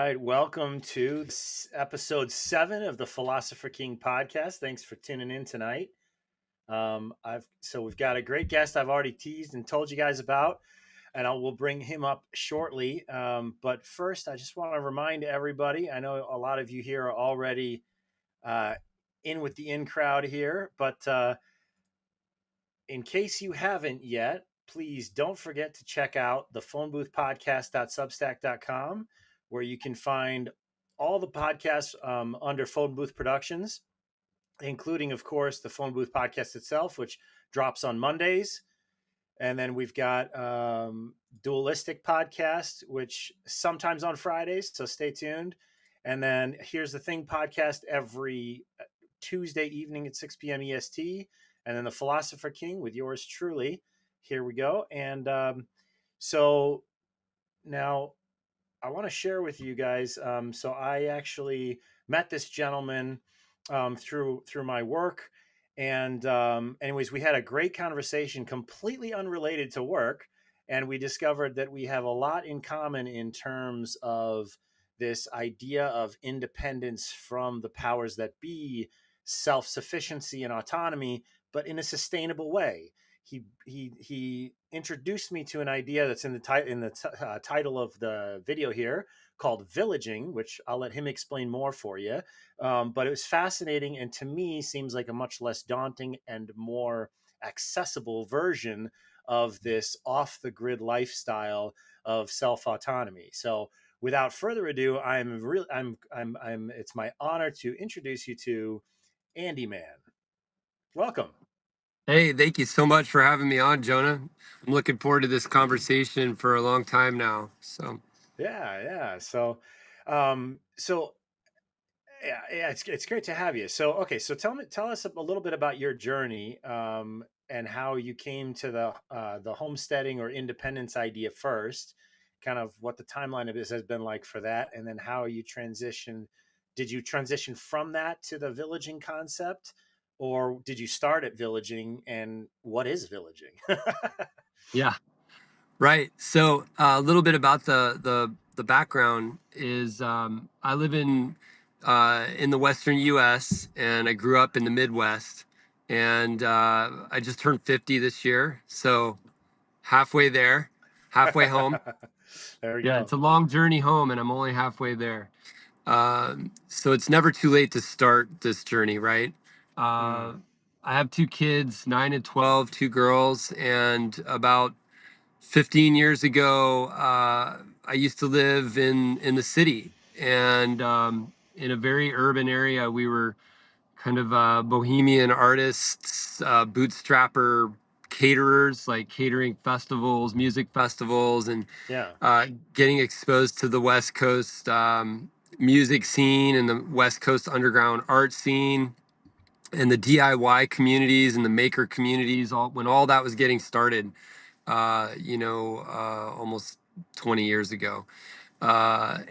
right, welcome to episode 7 of the Philosopher King podcast. Thanks for tuning in tonight. We've got a great guest I've already teased and told you guys about, and we'll bring him up shortly. But first, I just want to remind everybody. I know a lot of you here are already uh, in with the in crowd here, but in case you haven't yet, please don't forget to check out the phoneboothpodcast.substack.com, where you can find all the podcasts under Phone Booth Productions, including, of course, the Phone Booth podcast itself, which drops on Mondays. And then we've got Dualistic Podcast, which sometimes on Fridays, so stay tuned. And then Here's the Thing podcast every Tuesday evening at 6 p.m. EST. And then the Philosopher King with yours truly. Here we go. And so now I want to share with you guys. So I actually met this gentleman through my work, and anyways, we had a great conversation, completely unrelated to work, and we discovered that we have a lot in common in terms of this idea of independence from the powers that be, self-sufficiency and autonomy, but in a sustainable way. He introduced me to an idea that's in the title of the video here, called villaging, which I'll let him explain more for you. But it was fascinating, and to me seems like a much less daunting and more accessible version of this off the grid lifestyle of self autonomy. So without further ado, it's my honor to introduce you to Andy Man. Welcome. Hey, thank you so much for having me on, Jonah. I'm looking forward to this conversation for a long time now. Yeah. So yeah, it's great to have you. So okay, so tell us a little bit about your journey, and how you came to the homesteading or independence idea first, kind of what the timeline of this has been like for that, and then how you transitioned. Did you transition from that to the villaging concept, or did you start at villaging? And what is villaging? Yeah, right. So a little bit about the background is I live in the Western U.S. and I grew up in the Midwest, and I just turned 50 this year, so halfway there, halfway home. There we Yeah, go. it's a long journey home, and I'm only halfway there. So it's never too late to start this journey, right? Uh, Mm. I have two kids, 9 and 12, two girls, and about 15 years ago, I used to live in the city, and in a very urban area. We were kind of bohemian artists, bootstrapper caterers, like catering festivals, music festivals, and Yeah. getting exposed to the West Coast music scene and the West Coast underground art scene and the DIY communities and the maker communities, all when all that was getting started, almost 20 years ago. My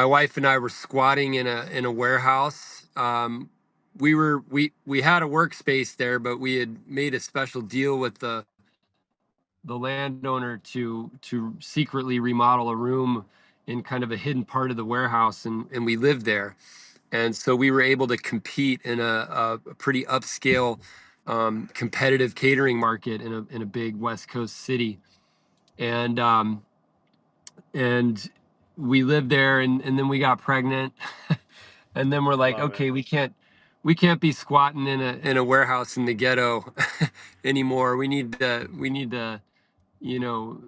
wife and I were squatting in a warehouse. We had a workspace there, but we had made a special deal with the landowner to secretly remodel a room in kind of a hidden part of the warehouse, and we lived there. And so we were able to compete in a pretty upscale competitive catering market in a big West Coast city. And um, and we lived there, and then we got pregnant. And then we're like, Love it. okay, we can't be squatting in a warehouse in the ghetto anymore. We need to you know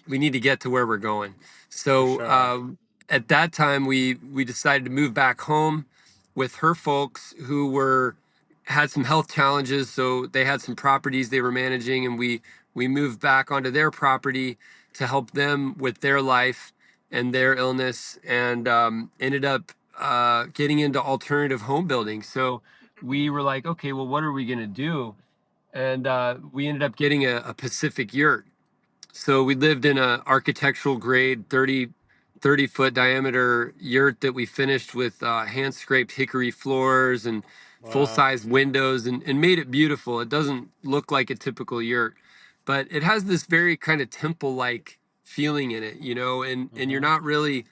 we need to get to where we're going. For So sure. at that time, we decided to move back home with her folks, who were had some health challenges, so they had some properties they were managing, and we moved back onto their property to help them with their life and their illness, and ended up getting into alternative home building. So we were like, okay, well, what are we going to do? And we ended up getting a Pacific yurt. So we lived in a architectural grade 30 foot diameter yurt that we finished with hand scraped hickory floors and full Wow. size windows, and made it beautiful. It doesn't look like a typical yurt, but it has this very kind of temple like feeling in it, and you're Mm-hmm. not really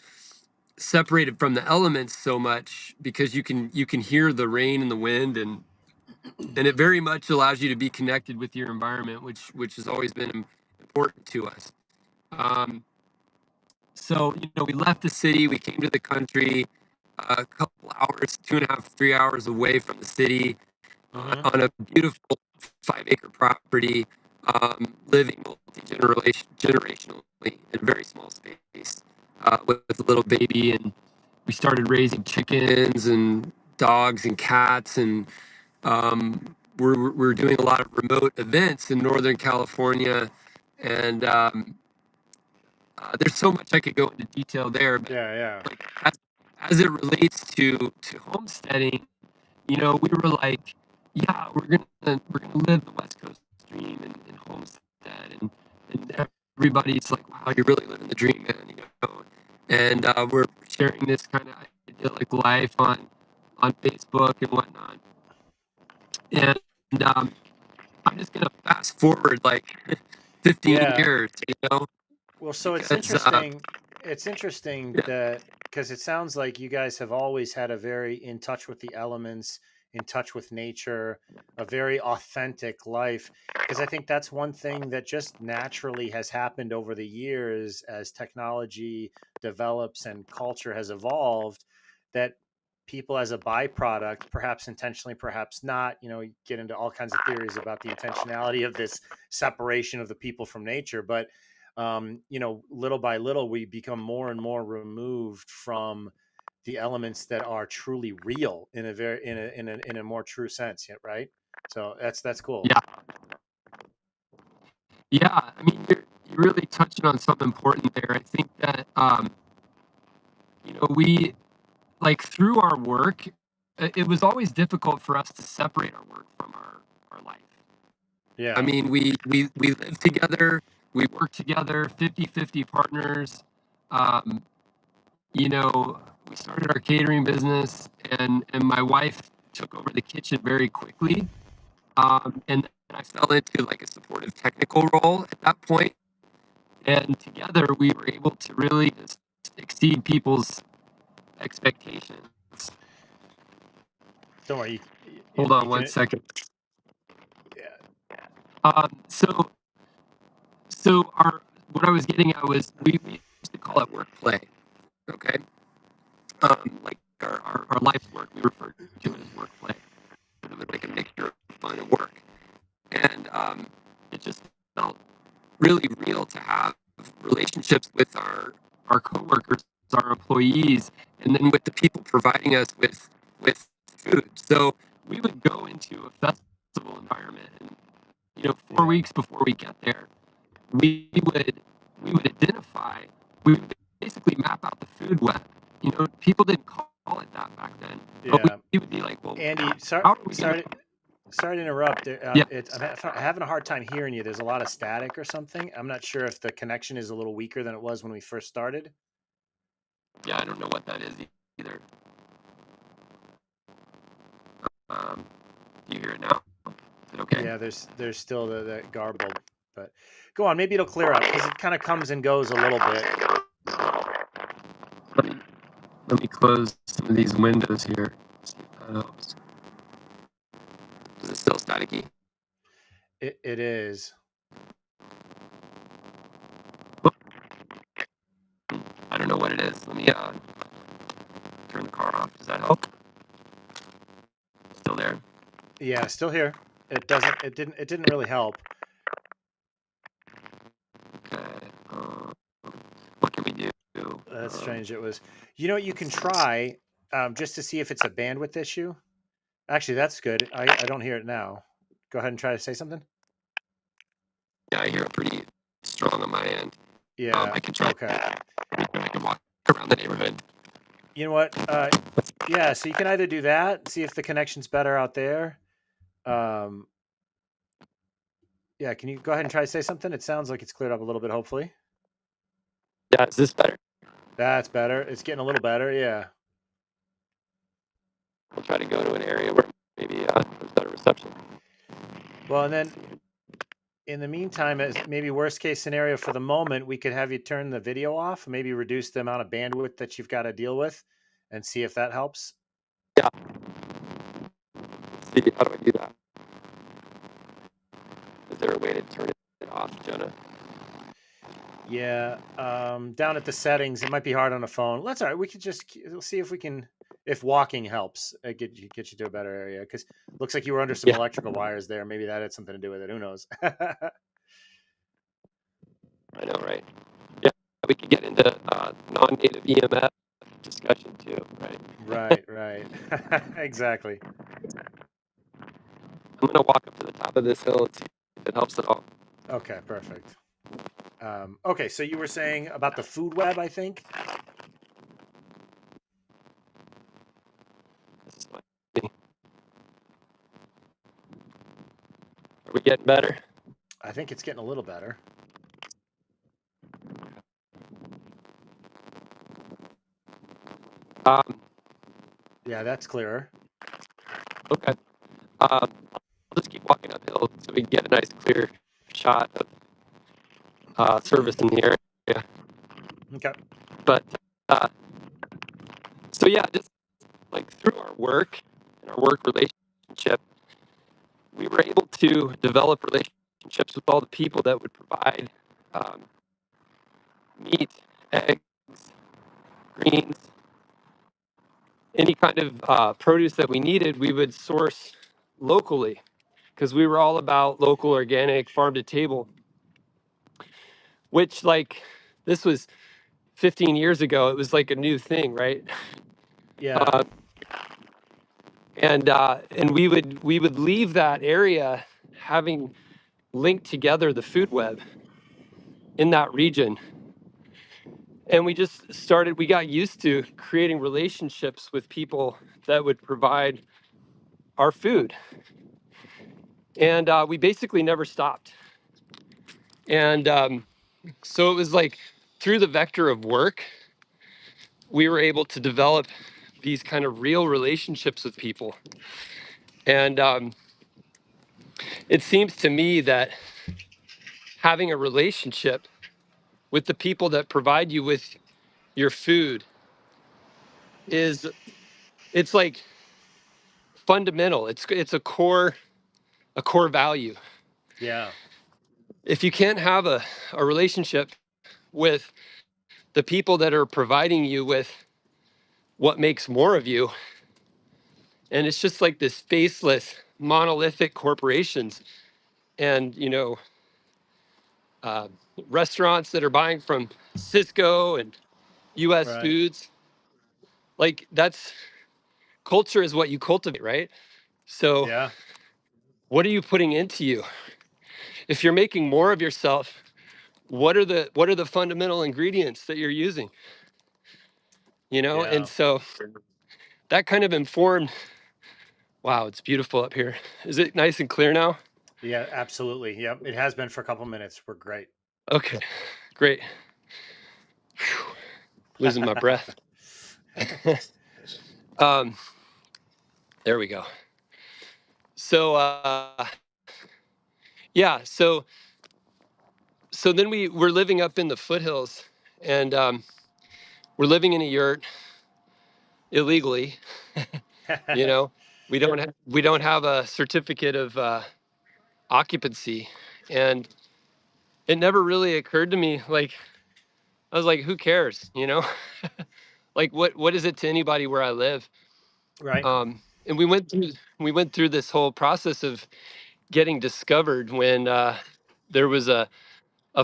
separated from the elements so much because you can hear the rain and the wind, and it very much allows you to be connected with your environment, which has always been important to us. Um, so we left the city, we came to the country, a couple hours, 2.5, 3 hours away from the city, Mm-hmm. on a beautiful 5-acre property, living generationally in a very small space, with a little baby. And we started raising chickens and dogs and cats, and we're doing a lot of remote events in Northern California. And there's so much I could go into detail there, but Yeah, yeah. like as it relates to homesteading, we were like, yeah, we're gonna live the West Coast dream and homestead, and everybody's like, wow, you're really living the dream, man. And we're sharing this kind of idyllic life on Facebook and whatnot. And I'm just gonna fast forward like 15 Yeah. years, Well, so it's because interesting. It's interesting yeah, that because it sounds like you guys have always had a very in touch with the elements, in touch with nature, a very authentic life. Because I think that's one thing that just naturally has happened over the years as technology develops and culture has evolved, that people as a byproduct, perhaps intentionally, perhaps not, you get into all kinds of theories about the intentionality of this separation of the people from nature, but little by little, we become more and more removed from the elements that are truly real in a very in a more true sense, yeah, right? So that's cool. yeah, yeah. I mean, you're really touching on something important there. I think that we, like, through our work, it was always difficult for us to separate our work from our life. I Yeah, mean, we live together, we work together, 50-50 partners. Um, you know, we started our catering business, and my wife took over the kitchen very quickly. And then I fell into like a supportive technical role at that point. And together we were able to really just exceed people's expectations. don't worry, Hold you on one can. second. Yeah, So our what I was getting at was we used to call it work play. Okay. Like our life's work, we refer to it as work play. It was like a mixture of fun and work. And it just felt really real to have relationships with our coworkers, our employees, and then with the people providing us with food. So we would go into a festival environment, and 4 yeah, weeks before we get there, we would we would identify, we would basically map out the food web. People didn't call it that back then, but we, yeah. we would be like, well, Andy, how are we gonna? sorry to interrupt. Yeah, Having a hard time hearing you. There's a lot of static or something. I'm not sure if the connection is a little weaker than it was when we first started. yeah, I don't know what that is either. Um, do you hear it now? Is it okay? Yeah, there's still that garbled, but go on. Maybe it'll clear up because it kind of comes and goes a little bit. Let me let me close some of these windows here. See if that helps. Is it still staticky? It is. Oh, I don't know what it is. Let me turn the car off. Does that help? Still there? Yeah, still here. It doesn't. It didn't really help. Okay. What can we do? That's Uh, strange. It was. You know what you can try, just to see if it's a bandwidth issue. Actually, that's good. I don't hear it now. Go ahead and try to say something. yeah, I hear it pretty strong on my end. Yeah. I can try. Okay. I can walk around the neighborhood. You know what? Yeah. So you can either do that, see if the connection's better out there. Um, yeah. Can you go ahead and try to say something? It sounds like it's cleared up a little bit. Hopefully, Yeah, is this better? that's better. It's getting a little better. Yeah. We'll try to go to an area where maybe there's better reception. Well, and then In the meantime, as maybe worst case scenario for the moment, we could have you turn the video off, maybe reduce the amount of bandwidth that you've got to deal with, and see if that helps. Yeah. Let's see, how do I do that? Is there a way to turn it off, Jonah? Yeah, down at the settings, it might be hard on a phone. That's all right. We could just see if we can, if walking helps, get you to a better area. Because looks like you were under some Yeah, electrical wires there. Maybe that had something to do with it. Who knows? I know, right? Yeah, we could get into non-native EMF discussion too, right? Right, right. Exactly. I'm gonna walk up to the top of this hill and see if it helps at all. Okay, perfect. Okay, so you were saying about the food web, I think. This is my thing. Are we getting better? I think it's getting a little better. Um, Yeah, that's clearer. okay. I'll just keep walking uphill so we can get a nice clear shot of service in the area. Okay. But uh, so yeah, just like through our work and our work relationship, we were able to develop relationships with all the people that would provide um, meat, eggs, greens, any kind of produce that we needed. We would source locally because we were all about local, organic, farm to table. Which, like, this was 15 years ago. It was like a new thing, right? Yeah. Uh, and we would leave that area having linked together the food web in that region, and we just started. We got used to creating relationships with people that would provide our food, and we basically never stopped. And so it was like through the vector of work, we were able to develop these kind of real relationships with people. And it seems to me that having a relationship with the people that provide you with your food is it's like fundamental. It's a core value. Yeah. If you can't have a relationship with the people that are providing you with what makes more of you, and it's just like this faceless monolithic corporations and uh, restaurants that are buying from Cisco and US Right. foods, like that's culture is what you cultivate, right? So Yeah. what are you putting into you? If you're making more of yourself, what are the fundamental ingredients that you're using? And Yeah. so that kind of informed. Wow, it's beautiful up here. Is it nice and clear now? Yeah. Absolutely. Yep. It has been for a couple minutes. We're great. Okay, great. Whew, losing my breath. um, there we go. So yeah, so then we're living up in the foothills, and we're living in a yurt illegally. You know, we don't have a certificate of occupancy, and it never really occurred to me. Like I was like, who cares? Like what is it to anybody where I live? Right. And we went through this whole process of getting discovered when there was a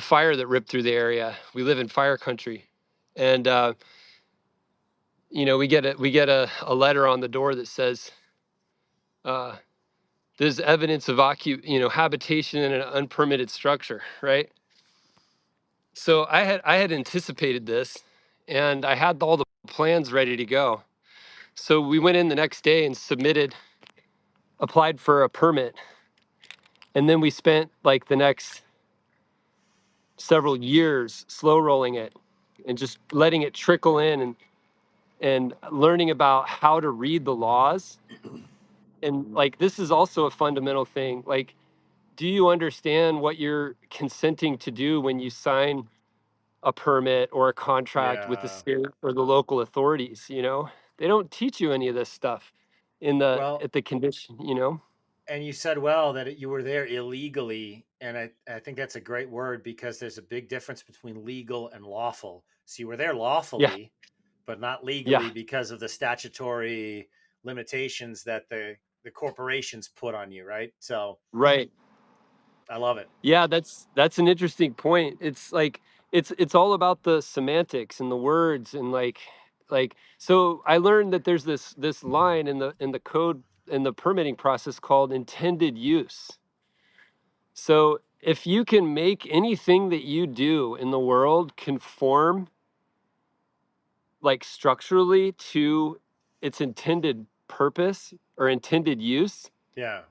fire that ripped through the area. We live in fire country, and we get a letter on the door that says uh, there's evidence of habitation in an unpermitted structure, right? So I had anticipated this, and I had all the plans ready to go. So we went in the next day and applied for a permit, and then we spent like the next several years slow rolling it and just letting it trickle in and learning about how to read the laws. And like this is also a fundamental thing. Like do you understand what you're consenting to do when you sign a permit or a contract with the Yeah. state or the local authorities, you know? They don't teach you any of this stuff in the Well, at the condition, you know? and you said well that you were there illegally, and I think that's a great word because there's a big difference between legal and lawful. So you were there Yeah. lawfully, but not Yeah. legally because of the statutory limitations that the corporations put on you, right? So Right. I love it. Yeah, that's an interesting point. It's like it's all about the semantics and the words and like so I learned that there's this line in the code in the permitting process called intended use. So if you can make anything that you do in the world conform like structurally to its intended purpose or intended use, Yeah.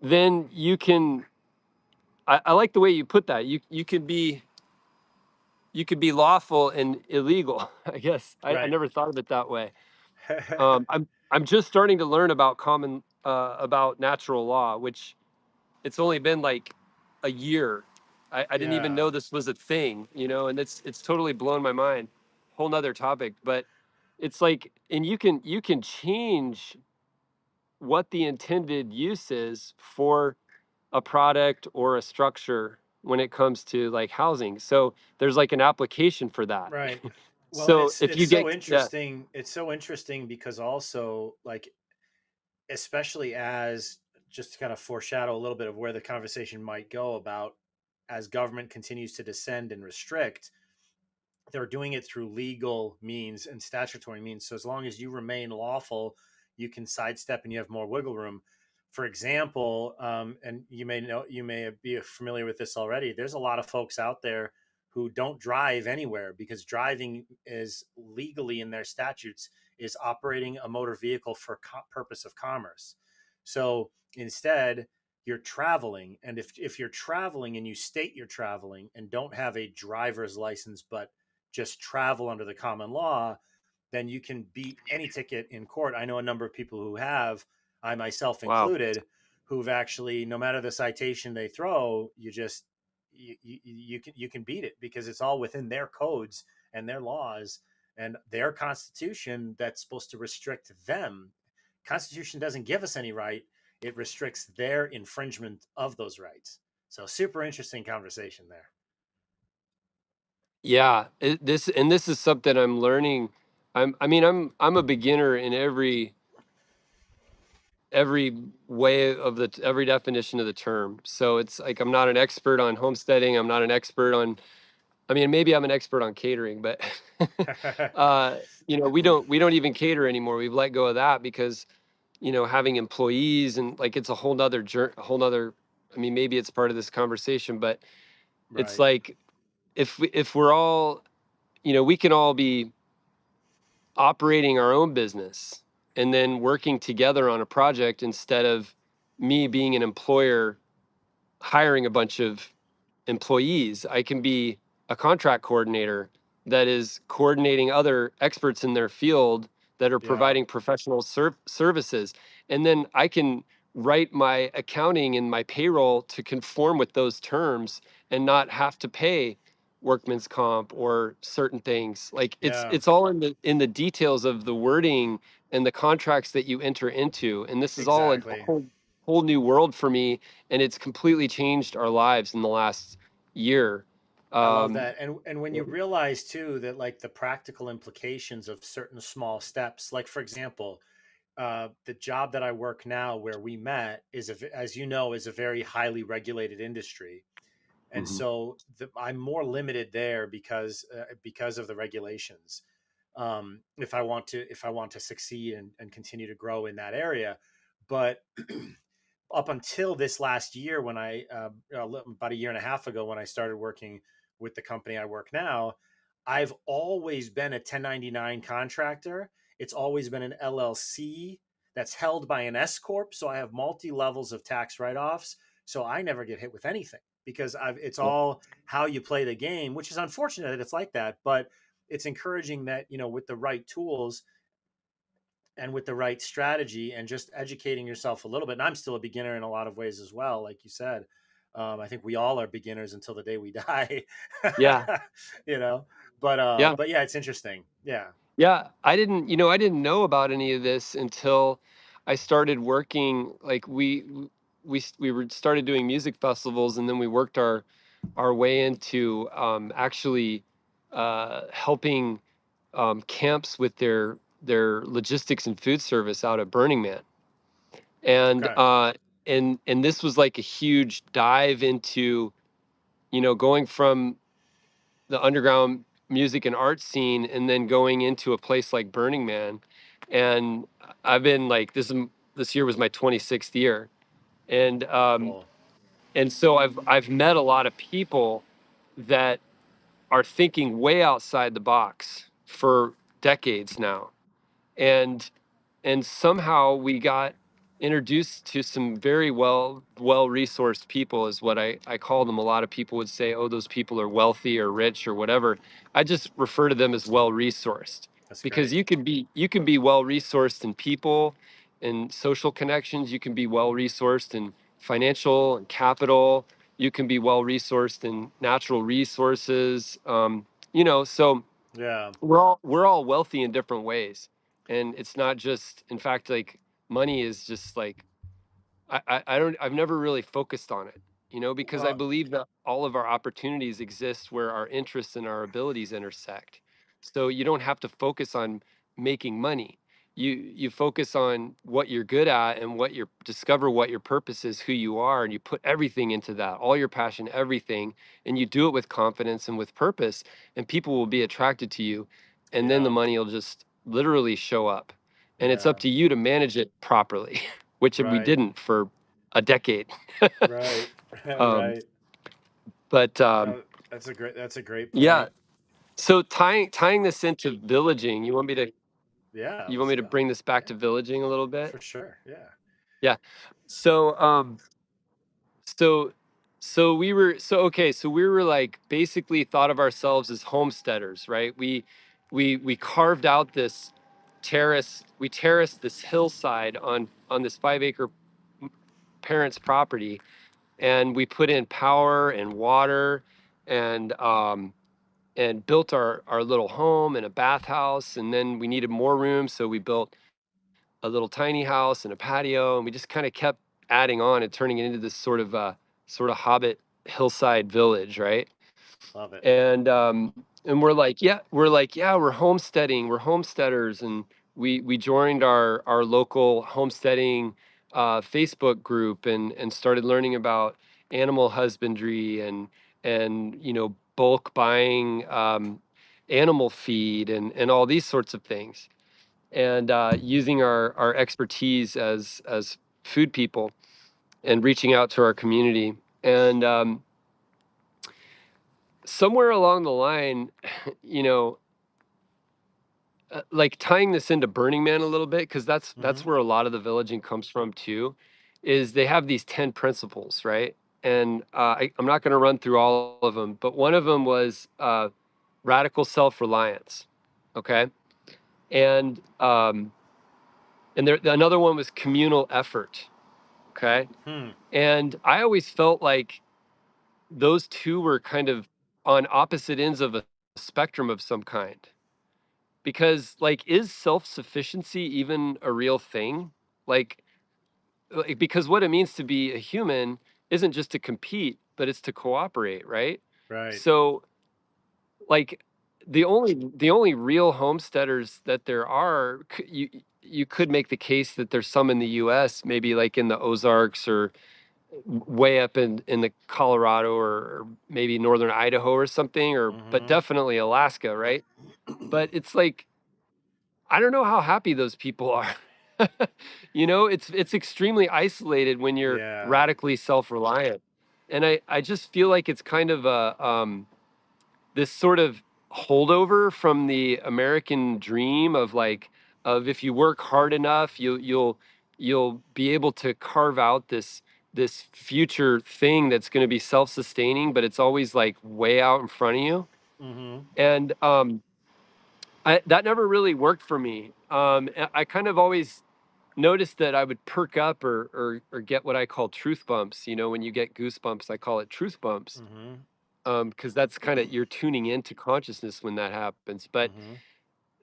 then you can I like the way you put that. You could be lawful and illegal. I guess I Right. never thought of it that way. I'm just starting to learn about about natural law, which it's only been like a year. I didn't even Yeah. know this was a thing, you know, and it's totally blown my mind. Whole nother topic, but it's like, and you can change what the intended use is for a product or a structure when it comes to like housing. So there's like an application for that. Right. Well, and So it's if it's you so get yeah, interesting. It's so interesting because also like especially as just to kind of foreshadow a little bit of where the conversation might go about as government continues to descend and restrict, they're doing it through legal means and statutory means. So as long as you remain lawful, you can sidestep and you have more wiggle room. For example, and you may know, you may be familiar with this already. There's a lot of folks out there who don't drive anywhere because driving is legally in their statutes is operating a motor vehicle for purpose of commerce. So instead, you're traveling, and if you're traveling and you state you're traveling and don't have a driver's license but just travel under the common law, then you can beat any ticket in court. I know a number of people who have, I myself wow. included, who've actually, no matter the citation they throw, you just you can beat it because it's all within their codes and their laws and their constitution that's supposed to restrict them. Constitution doesn't give us any right; it restricts their infringement of those rights. So, super interesting conversation there. Yeah, this is something I'm learning. I mean, I'm a beginner in every way of the every definition of the term. So it's like I'm not an expert on homesteading. I'm not an expert on. I mean, maybe I'm an expert on catering, but you know, we don't even cater anymore. We've let go of that because you know having employees and like it's a whole nother a whole nother. I mean, maybe it's part of this conversation, but it's Right. like if we're all you know we can all be operating our own business and then working together on a project instead of me being an employer hiring a bunch of employees. I can be a contract coordinator that is coordinating other experts in their field that are Yeah. providing professional services. And then I can write my accounting and my payroll to conform with those terms and not have to pay workman's comp or certain things. Like Yeah. it's all in the details of the wording and the contracts that you enter into. And this is all a Exactly. whole new world for me, and it's completely changed our lives in the last year. I love Um, that. And when you realize too that like the practical implications of certain small steps, like for example, the job that I work now where we met is as you know, is a very highly regulated industry. And mhm. so I'm more limited there because of the regulations. If I want to succeed and continue to grow in that area, but up until this last year when about a year and a half ago when I started working with the company I work now, I've always been a 1099 contractor. It's always been an LLC that's held by an S corp, so I have multi levels of tax write offs. So I never get hit with anything because it's all how you play the game, which is unfortunate that it's like that, but it's encouraging that with the right tools and with the right strategy and just educating yourself a little bit. And I'm still a beginner in a lot of ways as well, like you said. I think we all are beginners until the day we die. Yeah. you know, Yeah. but yeah, it's interesting. Yeah. Yeah, I didn't know about any of this until I started working. Like we were started doing music festivals, and then we worked our way into actually helping camps with their logistics and food service out at Burning Man, and Okay. and this was like a huge dive into going from the underground music and art scene and then going into a place like Burning Man. And I've been like this year was my 26th year. And Cool. and so I've met a lot of people that are thinking way outside the box for decades now. And somehow we got introduced to some very well resourced people is what I call them. A lot of people would say, oh, those people are wealthy or rich or whatever. I just refer to them as well resourced, That's because great. you can be well resourced in people and social connections. You can be well resourced in financial and capital. You can be well resourced in natural resources. So Yeah. we're all wealthy in different ways, and it's not just, in fact, like money is just like I don't I've never really focused on it, because I Well, believe that all of our opportunities exist where our interests and our abilities intersect. So you don't have to focus on making money. You focus on what you're good at and discover what your purpose is, who you are, and you put everything into that, all your passion, everything, and you do it with confidence and with purpose, and people will be attracted to you, and then the yeah. money will just literally show up. And it's Yeah. up to you to manage it properly. Which we Right. didn't for a decade. Right. um, right. but No, that's a great yeah, point. so tying this into villaging, Yeah. you want me to bring this back Yeah, to villaging a little bit? for sure. Yeah. Yeah. So so so we were like basically thought of ourselves as homesteaders, right? We carved out this terrace. We terraced this hillside on this 5 acre parents' property, and we put in power and water, and built our little home and a bathhouse, and then we needed more room, so we built a little tiny house and a patio, and we just kind of kept adding on and turning it into this sort of hobbit hillside village, right? Love it. And we're homesteading, we're homesteaders, and we joined our local homesteading Facebook group, and started learning about animal husbandry, and bulk buying animal feed, and all these sorts of things, and using our expertise as food people, and reaching out to our community. And somewhere along the line, you know, like tying this into Burning Man a little bit, because Mm-hmm. that's where a lot of the villaging comes from too, is they have these 10 principles, right? And I'm not going to run through all of them, but one of them was radical self-reliance. Okay. And another one was communal effort. Okay. Hmm. And I always felt like those two were kind of on opposite ends of a spectrum of some kind. Because, like, is self-sufficiency even a real thing? Like, because what it means to be a human isn't just to compete, but it's to cooperate, right? Right. So, like, the only real homesteaders that there are, you could make the case that there's some in the US, maybe like in the Ozarks, or way up in the Colorado, or maybe northern Idaho or something, but Mm-hmm. definitely Alaska, right? But it's like, I don't know how happy those people are. It's extremely isolated when you're yeah. radically self-reliant. And I just feel like it's kind of a this sort of holdover from the American dream of, like, of if you work hard enough, you'll be able to carve out this future thing that's going to be self-sustaining, but it's always like way out in front of you. Mm-hmm. And that never really worked for me. I kind of always noticed that I would perk up or get what I call truth bumps. You know, when you get goosebumps, I call it truth bumps. Mm-hmm. Because that's kind of you're tuning into consciousness when that happens. But Mm-hmm.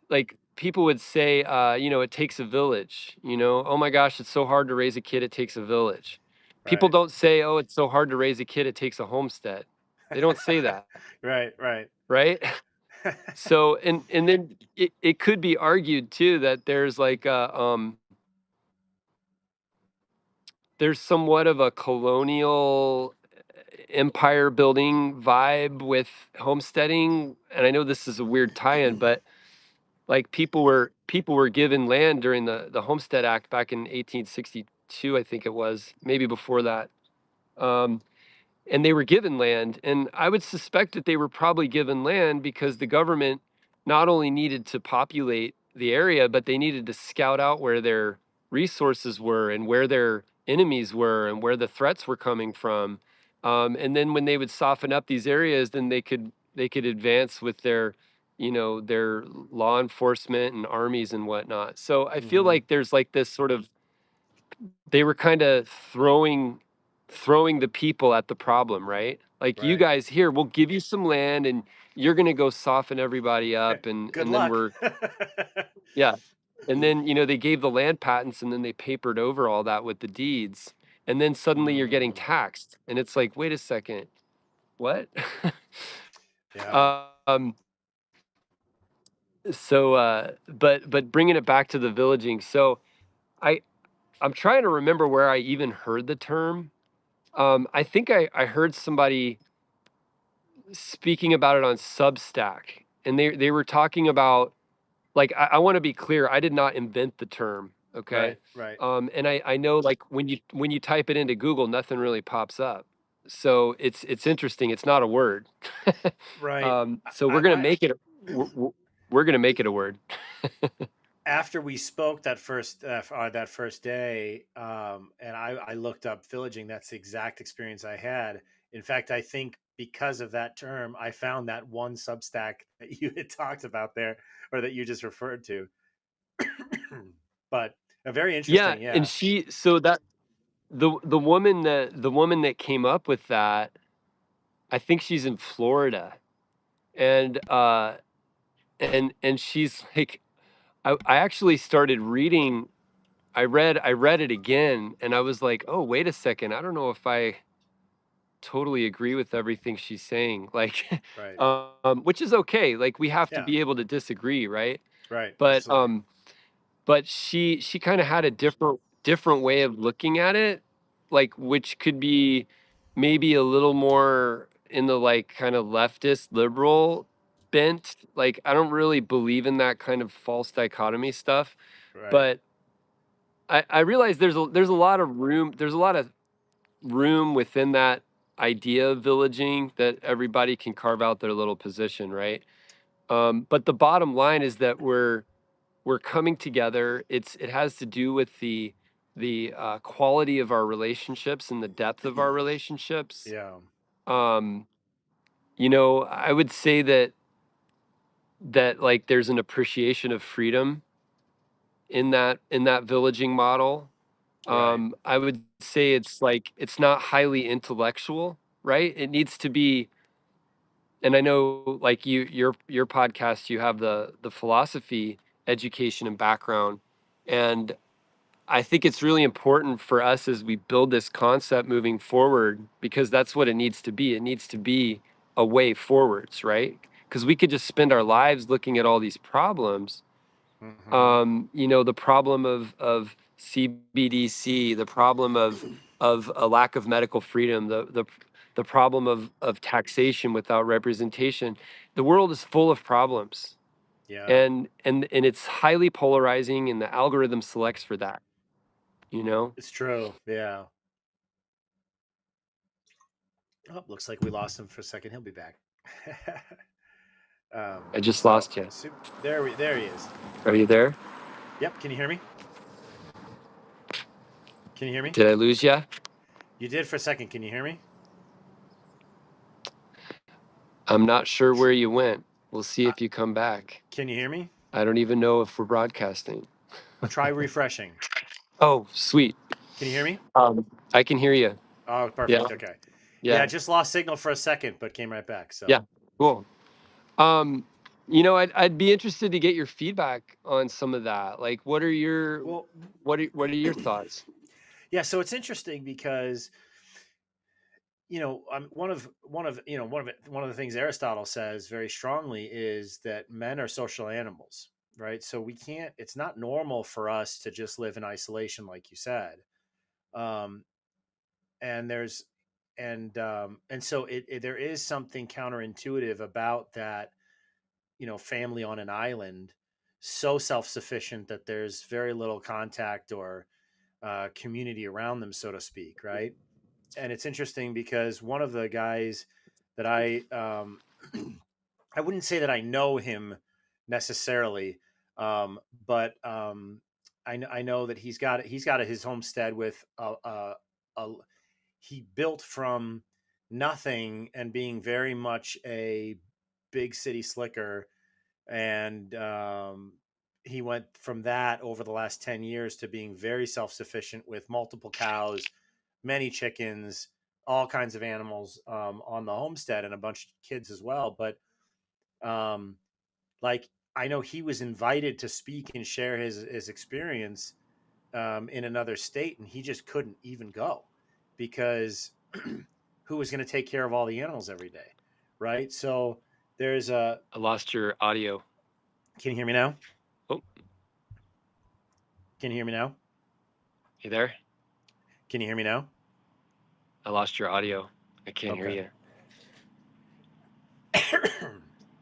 like people would say, you know, it takes a village. You know, oh my gosh, it's so hard to raise a kid. It takes a village. People Right. don't say, oh, it's so hard to raise a kid. It takes a homestead. They don't say that, Right. Right. right? So and then it could be argued too that there's like there's somewhat of a colonial empire building vibe with homesteading. And I know this is a weird tie-in, but like people were given land during the Homestead Act back in 1862, I think it was, maybe before that. Um, and they were given land, and I would suspect that they were probably given land because the government not only needed to populate the area, but they needed to scout out where their resources were and where their enemies were and where the threats were coming from. And then when they would soften up these areas, then they could advance with their, you know, their law enforcement and armies and whatnot. So I feel Mm-hmm. like there's like this sort of, they were kind of throwing the people at the problem, right? Like, you Right. guys, here, we'll give you some land and you're going to go soften everybody up, Good and then luck. we're, yeah. And then, you know, they gave the land patents and then they papered over all that with the deeds. And then suddenly you're getting Mm, taxed. And it's like, wait a second, what? yeah. um but bringing it back to the villaging. So I I'm trying to remember where I even heard the term. I think I heard somebody speaking about it on Substack, and they were talking about, like, I want to be clear, I did not invent the term, okay? Right. Right. And I know, like, when you type it into Google, nothing really pops up. So it's interesting. It's not a word. Right. So I, I we're gonna make it a word. after we spoke that first day, and I looked up villaging. That's the exact experience I had. In fact, I think because of that term, I found that one Substack that you had talked about there, or that you just referred to. But very Yeah, interesting. and Yeah. she so that the woman that came up with that, I think she's in Florida, and and she's like, I actually started reading. I read it again, and I was like, oh, wait a second, I don't know if I totally agree with everything she's saying. Like, Right. which is okay. Like, we have to Yeah. be able to disagree, right? Right. But Absolutely. she kind of had a different way of looking at it, like, which could be maybe a little more in the, like, kind of leftist liberal bent. Like, I don't really believe in that kind of false dichotomy stuff, Right. but I realize there's a lot of room, there's a lot of room within that idea of villaging, that everybody can carve out their little position, right? But the bottom line is that we're coming together. It has to do with the quality of our relationships and the depth of our relationships. Yeah. Um, you know, I would say that like there's an appreciation of freedom in that villaging model. Right. I would say it's like it's not highly intellectual, right? It needs to be, and I know, like, your podcast, you have the philosophy education and background, and I think it's really important for us as we build this concept moving forward, because that's what it needs to be. It needs to be a way forwards, right? Because we could just spend our lives looking at all these problems. Mm-hmm. You know, the problem of CBDC, the problem of a lack of medical freedom, the problem of taxation without representation. The world is full of problems, Yeah. and it's highly polarizing, and the algorithm selects for that, you know? It's true. Yeah. Oh, looks like we lost him for a second. He'll be back. I just So lost you. there he is. Are you there? Yep. Can you hear me? Can you hear me? Did I lose you? You did for a second. Can you hear me? I'm not sure where you went. We'll see Uh, if you come back. can you hear me? I don't even know if we're broadcasting. Try refreshing. Oh, sweet. Can you hear me? I can hear you. Oh, Yeah. perfect. Okay. Yeah, Yeah. just lost signal for a second, but came right back. So, Yeah. Cool. Um, I'd be interested to get your feedback on some of that. Like, well, what are your thoughts? yeah. So it's interesting because one of the things Aristotle says very strongly is that men are social animals, right? So we can't. It's not normal for us to just live in isolation, like you said. Um, and there's and so there is something counterintuitive about that, family on an island, so self-sufficient that there's very little contact or community around them, so to speak, right? And it's interesting because one of the guys that I wouldn't say that I know him necessarily, but I know that he's got his homestead with a he built from nothing and being very much a big city slicker, and he went from that over the last 10 years to being very self-sufficient with multiple cows, many chickens, all kinds of animals on the homestead, and a bunch of kids as well. But um, like, I know he was invited to speak and share his experience in another state, and he just couldn't even go because who was going to take care of all the animals every day, right? So there's a. I lost your audio. Can you hear me now? Oh, Can you hear me now? you there? Can you hear me now? I lost your audio. I can't hear Okay. you.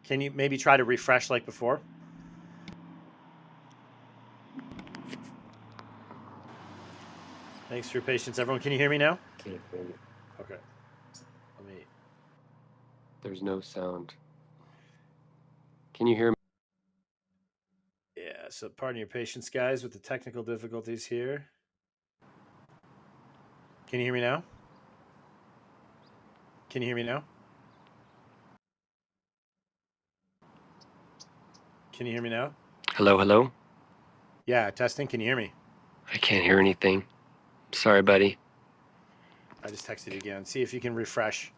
Can you maybe try to refresh like before? Thanks for your patience, everyone. Can you hear me now? Can't hear you. Okay. Let me. There's no sound. Can you hear me? Yeah. So, pardon your patience, guys, with the technical difficulties here. Can you hear me now? Can you hear me now? Can you hear me now? Hello, hello. Yeah. Testing. Can you hear me? I can't hear anything. Sorry, buddy. I just texted you again. See if you can refresh.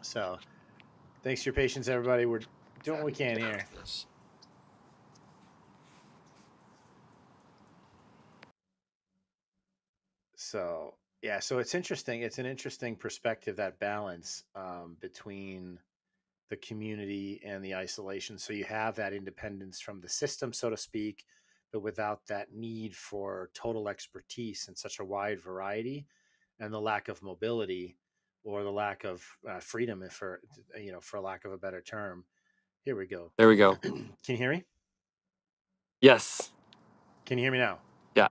So, thanks for your patience, everybody. We're doing what we can here. So, yeah. So it's interesting. It's an interesting perspective, that balance between the community and the isolation. So you have that independence from the system, so to speak, but without that need for total expertise and such a wide variety, and the lack of mobility or the lack of freedom, if for for lack of a better term. Here we go. There we go. Can you hear me? Yes. Can you hear me now? Yeah,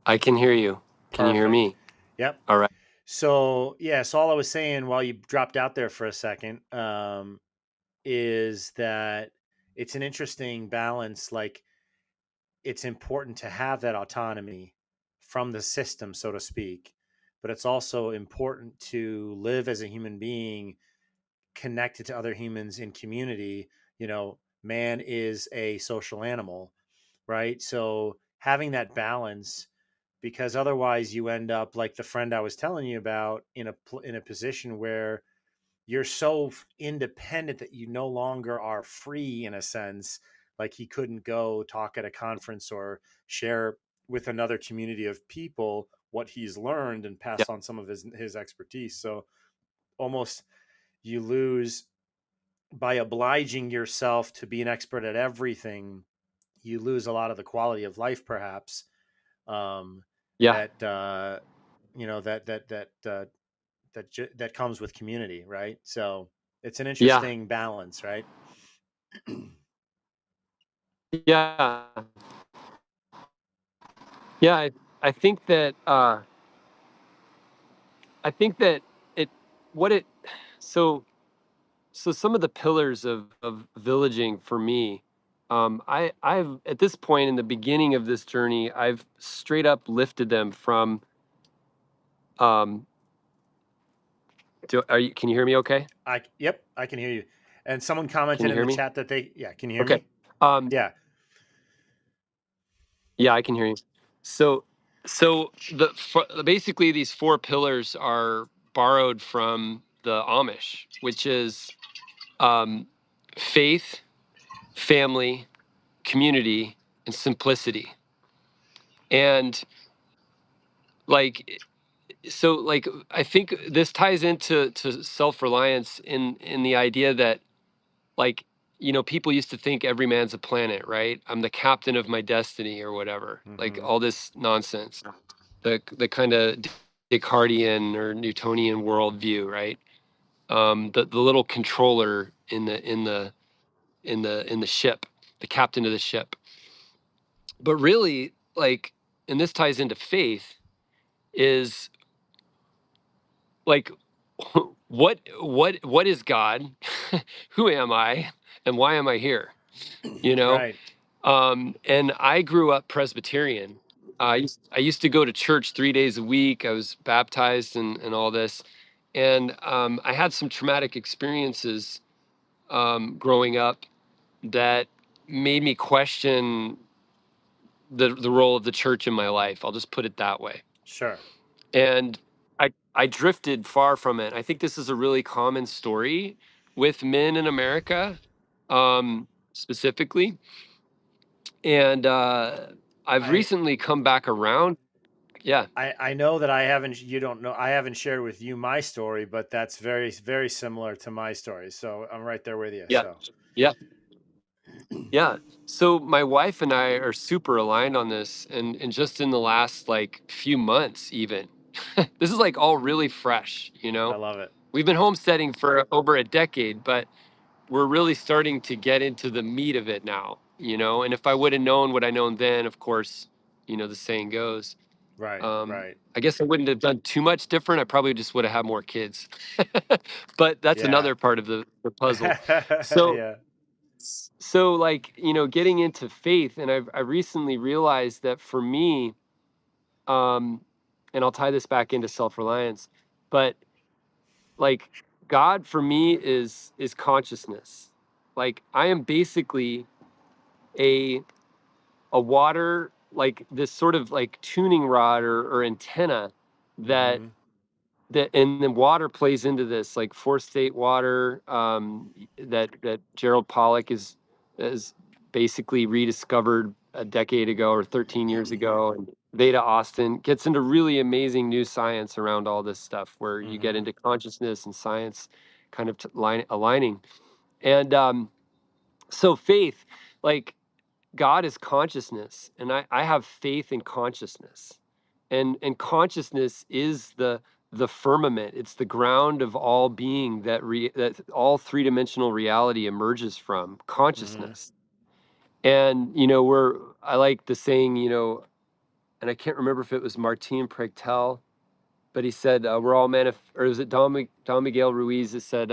I can hear you. Can you hear Perfect. me? Yep. All right. So yeah, so all I was saying while you dropped out there for a second is that it's an interesting balance. Like, it's important to have that autonomy from the system, so to speak, but it's also important to live as a human being connected to other humans in community. Man is a social animal, right? So having that balance, because otherwise you end up like the friend I was telling you about, in a position where you're so independent that you no longer are free, in a sense. Like, he couldn't go talk at a conference or share with another community of people what he's learned and Yeah. pass on some of his expertise. So almost you lose, by obliging yourself to be an expert at everything, you lose a lot of the quality of life, perhaps, um, Yeah. that that comes with community, right? So it's an Yeah. interesting balance, right? Yeah. Yeah. I think that I think that it what it so so some of the pillars of villaging for me, I've at this point in the beginning of this journey, I've straight up lifted them from um can you hear me okay? Yep, I can hear you. And someone Can commented you in hear the me? chat that yeah, can you hear Okay. me? Um Yeah. Yeah, I can hear you. So, basically these four pillars are borrowed from the Amish, which is um, faith, family, community, and simplicity. And like, like I think this ties into self-reliance in the idea that, like, people used to think every man's a planet, right? I'm the captain of my destiny or whatever, like Mm-hmm. all this nonsense. The kind of Descartesian or Newtonian worldview, right? The little controller in the ship, the captain of the ship. But really, like, and this ties into faith, is like, what is God? Who am I? And why am I here? You know? Right. And I grew up Presbyterian. I used to go to church 3 days a week. I was baptized and all this. And I had some traumatic experiences growing up that made me question the role of the church in my life. I'll just put it that way. Sure. And I drifted far from it. I think this is a really common story with men in America, specifically. And I've I recently come back around. Yeah, I know that I haven't. You don't know. I haven't shared with you my story, but that's very very similar to my story. So I'm right there with you. yeah, So yeah, yeah. So my wife and I are super aligned on this, and just in the last like few months, even this is like all really fresh. I love it. We've been homesteading for over a decade, but we're really starting to get into the meat of it now. And if I would have known what I known then, of course, the saying goes. Right. Um, Right. I guess I wouldn't have done too much different. I probably just would have had more kids. But that's Yeah. another part of the puzzle. So Yeah. like, getting into faith, and I recently realized that for me, um, and I'll tie this back into self-reliance, but like, God for me is consciousness. Like, I am basically a water, like this sort of like tuning rod or antenna that Mm-hmm. and then water plays into this, like fourth state water, that Gerald Pollack is basically rediscovered a decade ago or 13 years ago, and Veda Austin gets into really amazing new science around all this stuff, where you get Mm-hmm. into consciousness and science kind of aligning. And so faith, like, God is consciousness, and I have faith in consciousness, and consciousness is the firmament. It's the ground of all being that all three-dimensional reality emerges from Mm-hmm. consciousness. And I like the saying, and I can't remember if it was Martin Prechtel, but he said, we're all or is it Don Miguel Ruiz that said,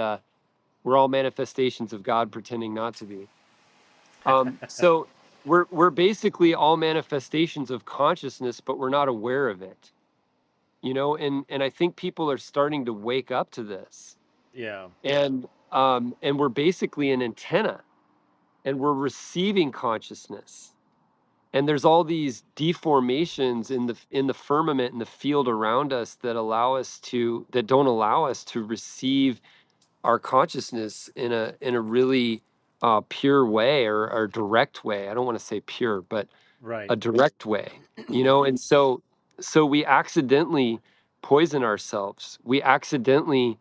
we're all manifestations of God pretending not to be. So we're basically all manifestations of consciousness, but we're not aware of it. And I think people are starting to wake up to this. Yeah. And we're basically an antenna, and we're receiving consciousness. And there's all these deformations in the firmament, in the field around us, that don't allow us to receive our consciousness in a really pure way, or direct way. I don't want to say pure, but Right. a direct way. And so we accidentally poison ourselves. We accidentally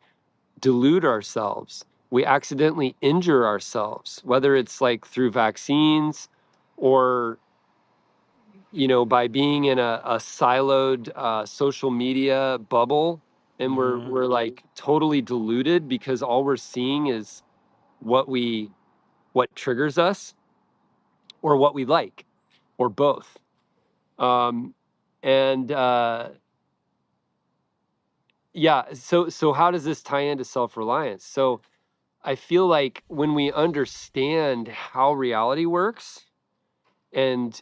delude ourselves. We accidentally injure ourselves, whether it's like through vaccines, or by being in a siloed social media bubble, and we're Mm-hmm. we're like totally deluded because all we're seeing is what triggers us, or what we like, or both. um and Yeah, so how does this tie into self-reliance? So I feel like when we understand how reality works, and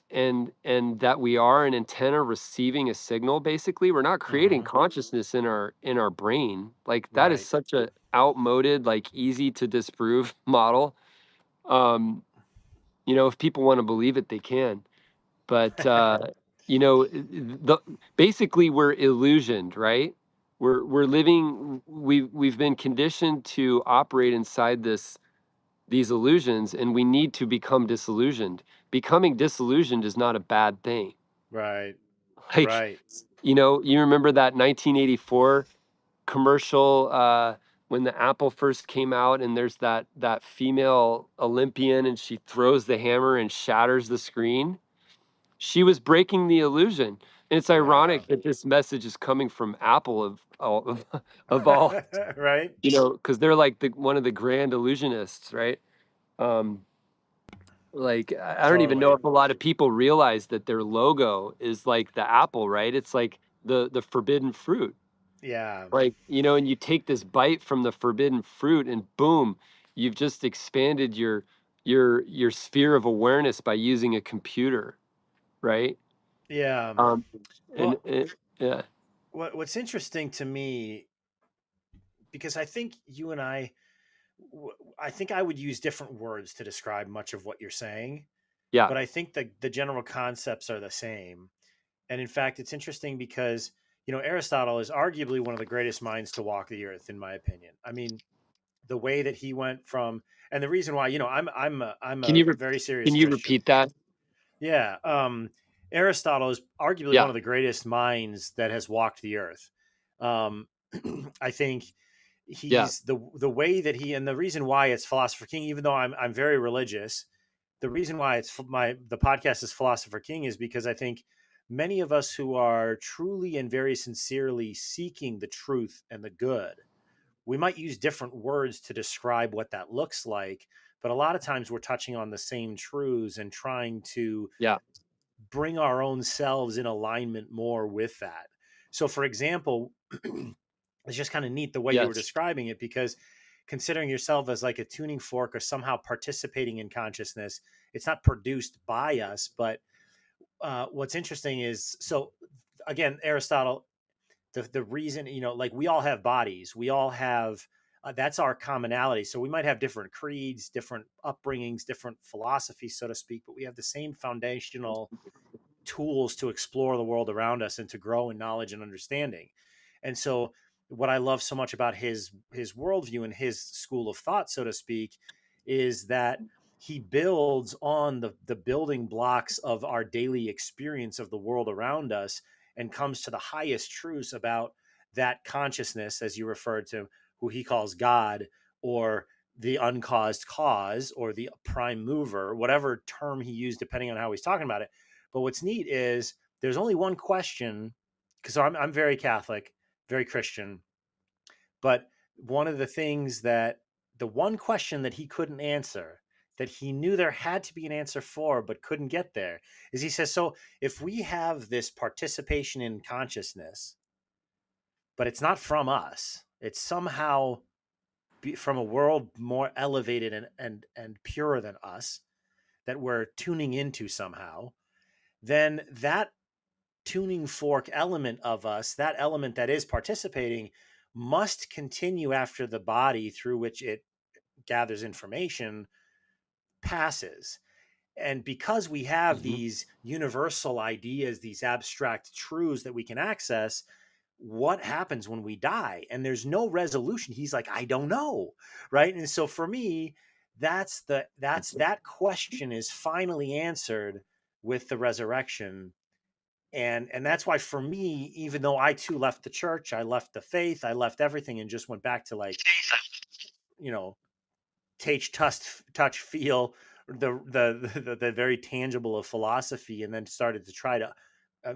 that we are an antenna receiving a signal, basically we're not creating Mm-hmm. consciousness in our brain. Like, that is Right. such a outmoded, like, easy to disprove model. um if people want to believe it, they can. But the basically we're illusioned, right? We're living. We've been conditioned to operate inside these illusions, and we need to become disillusioned. Becoming disillusioned is not a bad thing. Right. Like, Right. you remember that 1984 commercial, when the Apple first came out, and there's that female Olympian, and she throws the hammer and shatters the screen. She was breaking the illusion. And it's Yeah. ironic that this message is coming from Apple of all, Right. because they're like one of the grand illusionists, right? Um, like, I don't even know Totally. if a lot of people realize that their logo is like the apple, right? It's like the forbidden fruit. Yeah. Like, and you take this bite from the forbidden fruit, and boom, you've just expanded your sphere of awareness by using a computer, right? Yeah. Um, and Well, yeah, what's interesting to me, because I think you and I think I would use different words to describe much of what you're saying, yeah. but I think the general concepts are the same. And in fact, it's interesting because, Aristotle is arguably one of the greatest minds to walk the earth, in my opinion. I mean, the way that he went from, and the reason why, I'm Can a you re- very serious can you Christian. repeat that? Yeah. Aristotle is arguably one Yeah, of the greatest minds that has walked the earth. Um, I think yeah. he's the way that he, and the reason why it's Philosopher King, even though I'm very religious, the reason why the podcast is Philosopher King is because I think many of us who are truly and very sincerely seeking the truth and the good, we might use different words to describe what that looks like, but a lot of times we're touching on the same truths and trying to Yeah. bring our own selves in alignment more with that. So, for example, it's just kind of neat the way you were Yes. describing it, because considering yourself as like a tuning fork or somehow participating in consciousness, it's not produced by us. But what's interesting is, so again, Aristotle, the reason, like we all have bodies, we all have, that's our commonality. So we might have different creeds, different upbringings, different philosophies, so to speak, but we have the same foundational tools to explore the world around us and to grow in knowledge and understanding. And so what I love so much about his worldview and his school of thought, so to speak, is that he builds on the building blocks of our daily experience of the world around us and comes to the highest truths about that consciousness, as you referred to, who he calls God, or the uncaused cause, or the prime mover, whatever term he used, depending on how he's talking about it. But what's neat is there's only one question, because I'm very Catholic, very Christian. But one of the things that, the one question that he couldn't answer, that he knew there had to be an answer for, but couldn't get there, is he says, so if we have this participation in consciousness, but it's not from us, it's somehow from a world more elevated and purer than us that we're tuning into somehow, then that tuning fork element of us, that element that is participating, must continue after the body through which it gathers information passes. And because we have Hmm. these universal ideas, these abstract truths that we can access, what happens when we die? And there's no resolution. He's like, I don't know. Right. And so for me, that question is finally answered with the resurrection. And that's why for me, even though I too left the church, I left the faith, I left everything and just went back to, like, you know touch feel, the very tangible of philosophy, and then started to try to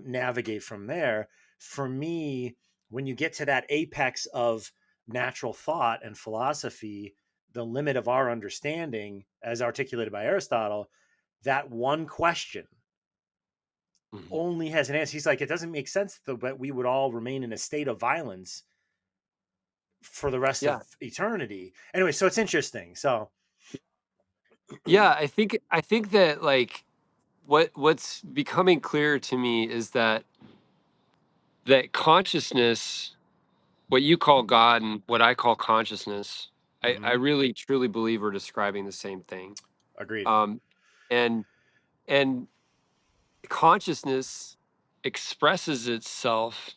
navigate from there. For me, when you get to that apex of natural thought and philosophy, the limit of our understanding as articulated by Aristotle, that one question Hmm. only has an answer. He's like, it doesn't make sense that we would all remain in a state of violence for the rest Yeah. of eternity. Anyway, so it's interesting. So, Yeah. I think that, like, what's becoming clear to me is that consciousness, what you call God and what I call consciousness, I mhm, really truly believe we're describing the same thing. agreed. Um, and and consciousness expresses itself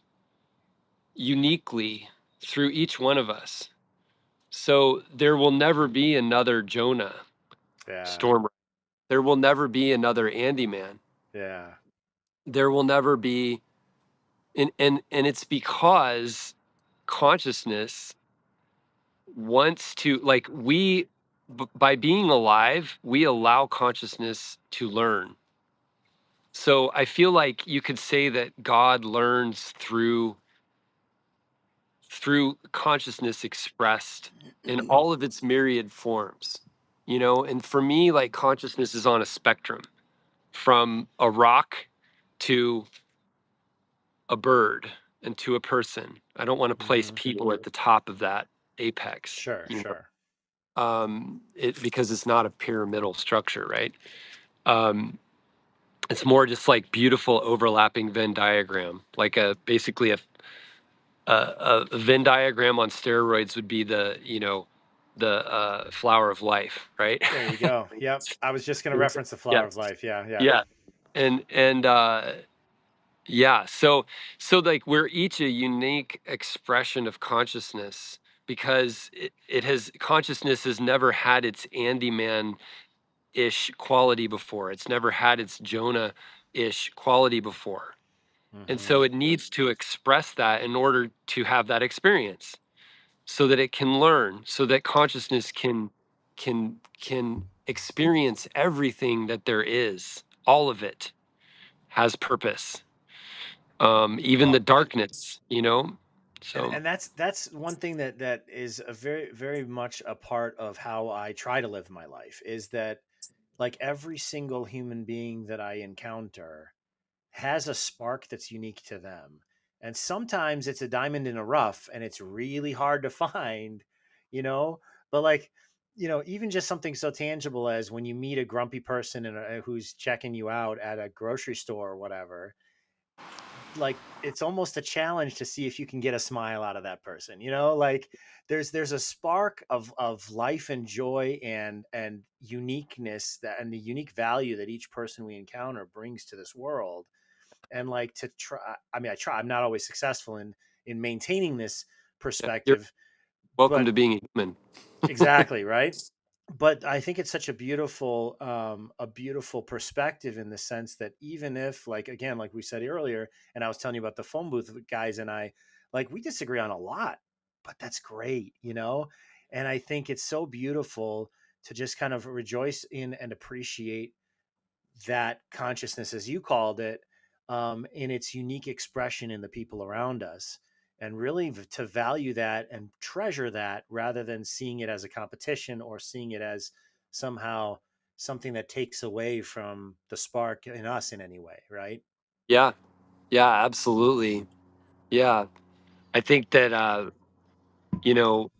uniquely through each one of us. So there will never be another Jonah Yeah. storm. There will never be another Andy man. Yeah. There will never be, and it's because consciousness wants to, like, by being alive, we allow consciousness to learn. So I feel like you could say that God learns through consciousness expressed in all of its myriad forms. And for me, like, consciousness is on a spectrum from a rock to a bird and to a person. I don't want to place Hmm. people at the top of that apex, Sure. Sure. because it's not a pyramidal structure, right? Um, it's more just like beautiful overlapping Venn diagram, like a basically a Venn diagram on steroids would be the flower of life, right? There you go. Yep. I was just going to reference the Yeah, flower of life. Yeah. Yeah. yeah, and yeah. So like we're each a unique expression of consciousness because it has consciousness has never had its Andy Man ish quality before. It's never had its Jonah ish quality before. And Hmm. so it needs to express that in order to have that experience so that it can learn, so that consciousness can experience everything that there is. All of it has purpose. Even the Well, darkness. and So that's one thing that is a very much a part of how I try to live my life is that like every single human being that I encounter has a spark that's unique to them. And sometimes it's a diamond in a rough and it's really hard to find, you know? But like, even just something so tangible as when you meet a grumpy person who's checking you out at a grocery store or whatever, like it's almost a challenge to see if you can get a smile out of that person, like there's a spark of life and joy and uniqueness that and the unique value that each person we encounter brings to this world. And like to try, I mean, I try, I'm not always successful in maintaining this yeah, you're perspective, welcome but to being a human. exactly, right. But I think it's such a beautiful perspective in the sense that even if, like, again, like we said earlier, and I was telling you about the phone booth guys and I, like, we disagree on a lot, but that's great. And I think it's so beautiful to just kind of rejoice in and appreciate that consciousness, as you called it, in its unique expression in the people around us, and really to value that and treasure that rather than seeing it as a competition or seeing it as somehow something that takes away from the spark in us in any way, right? Yeah, yeah, absolutely. Yeah, I think that you know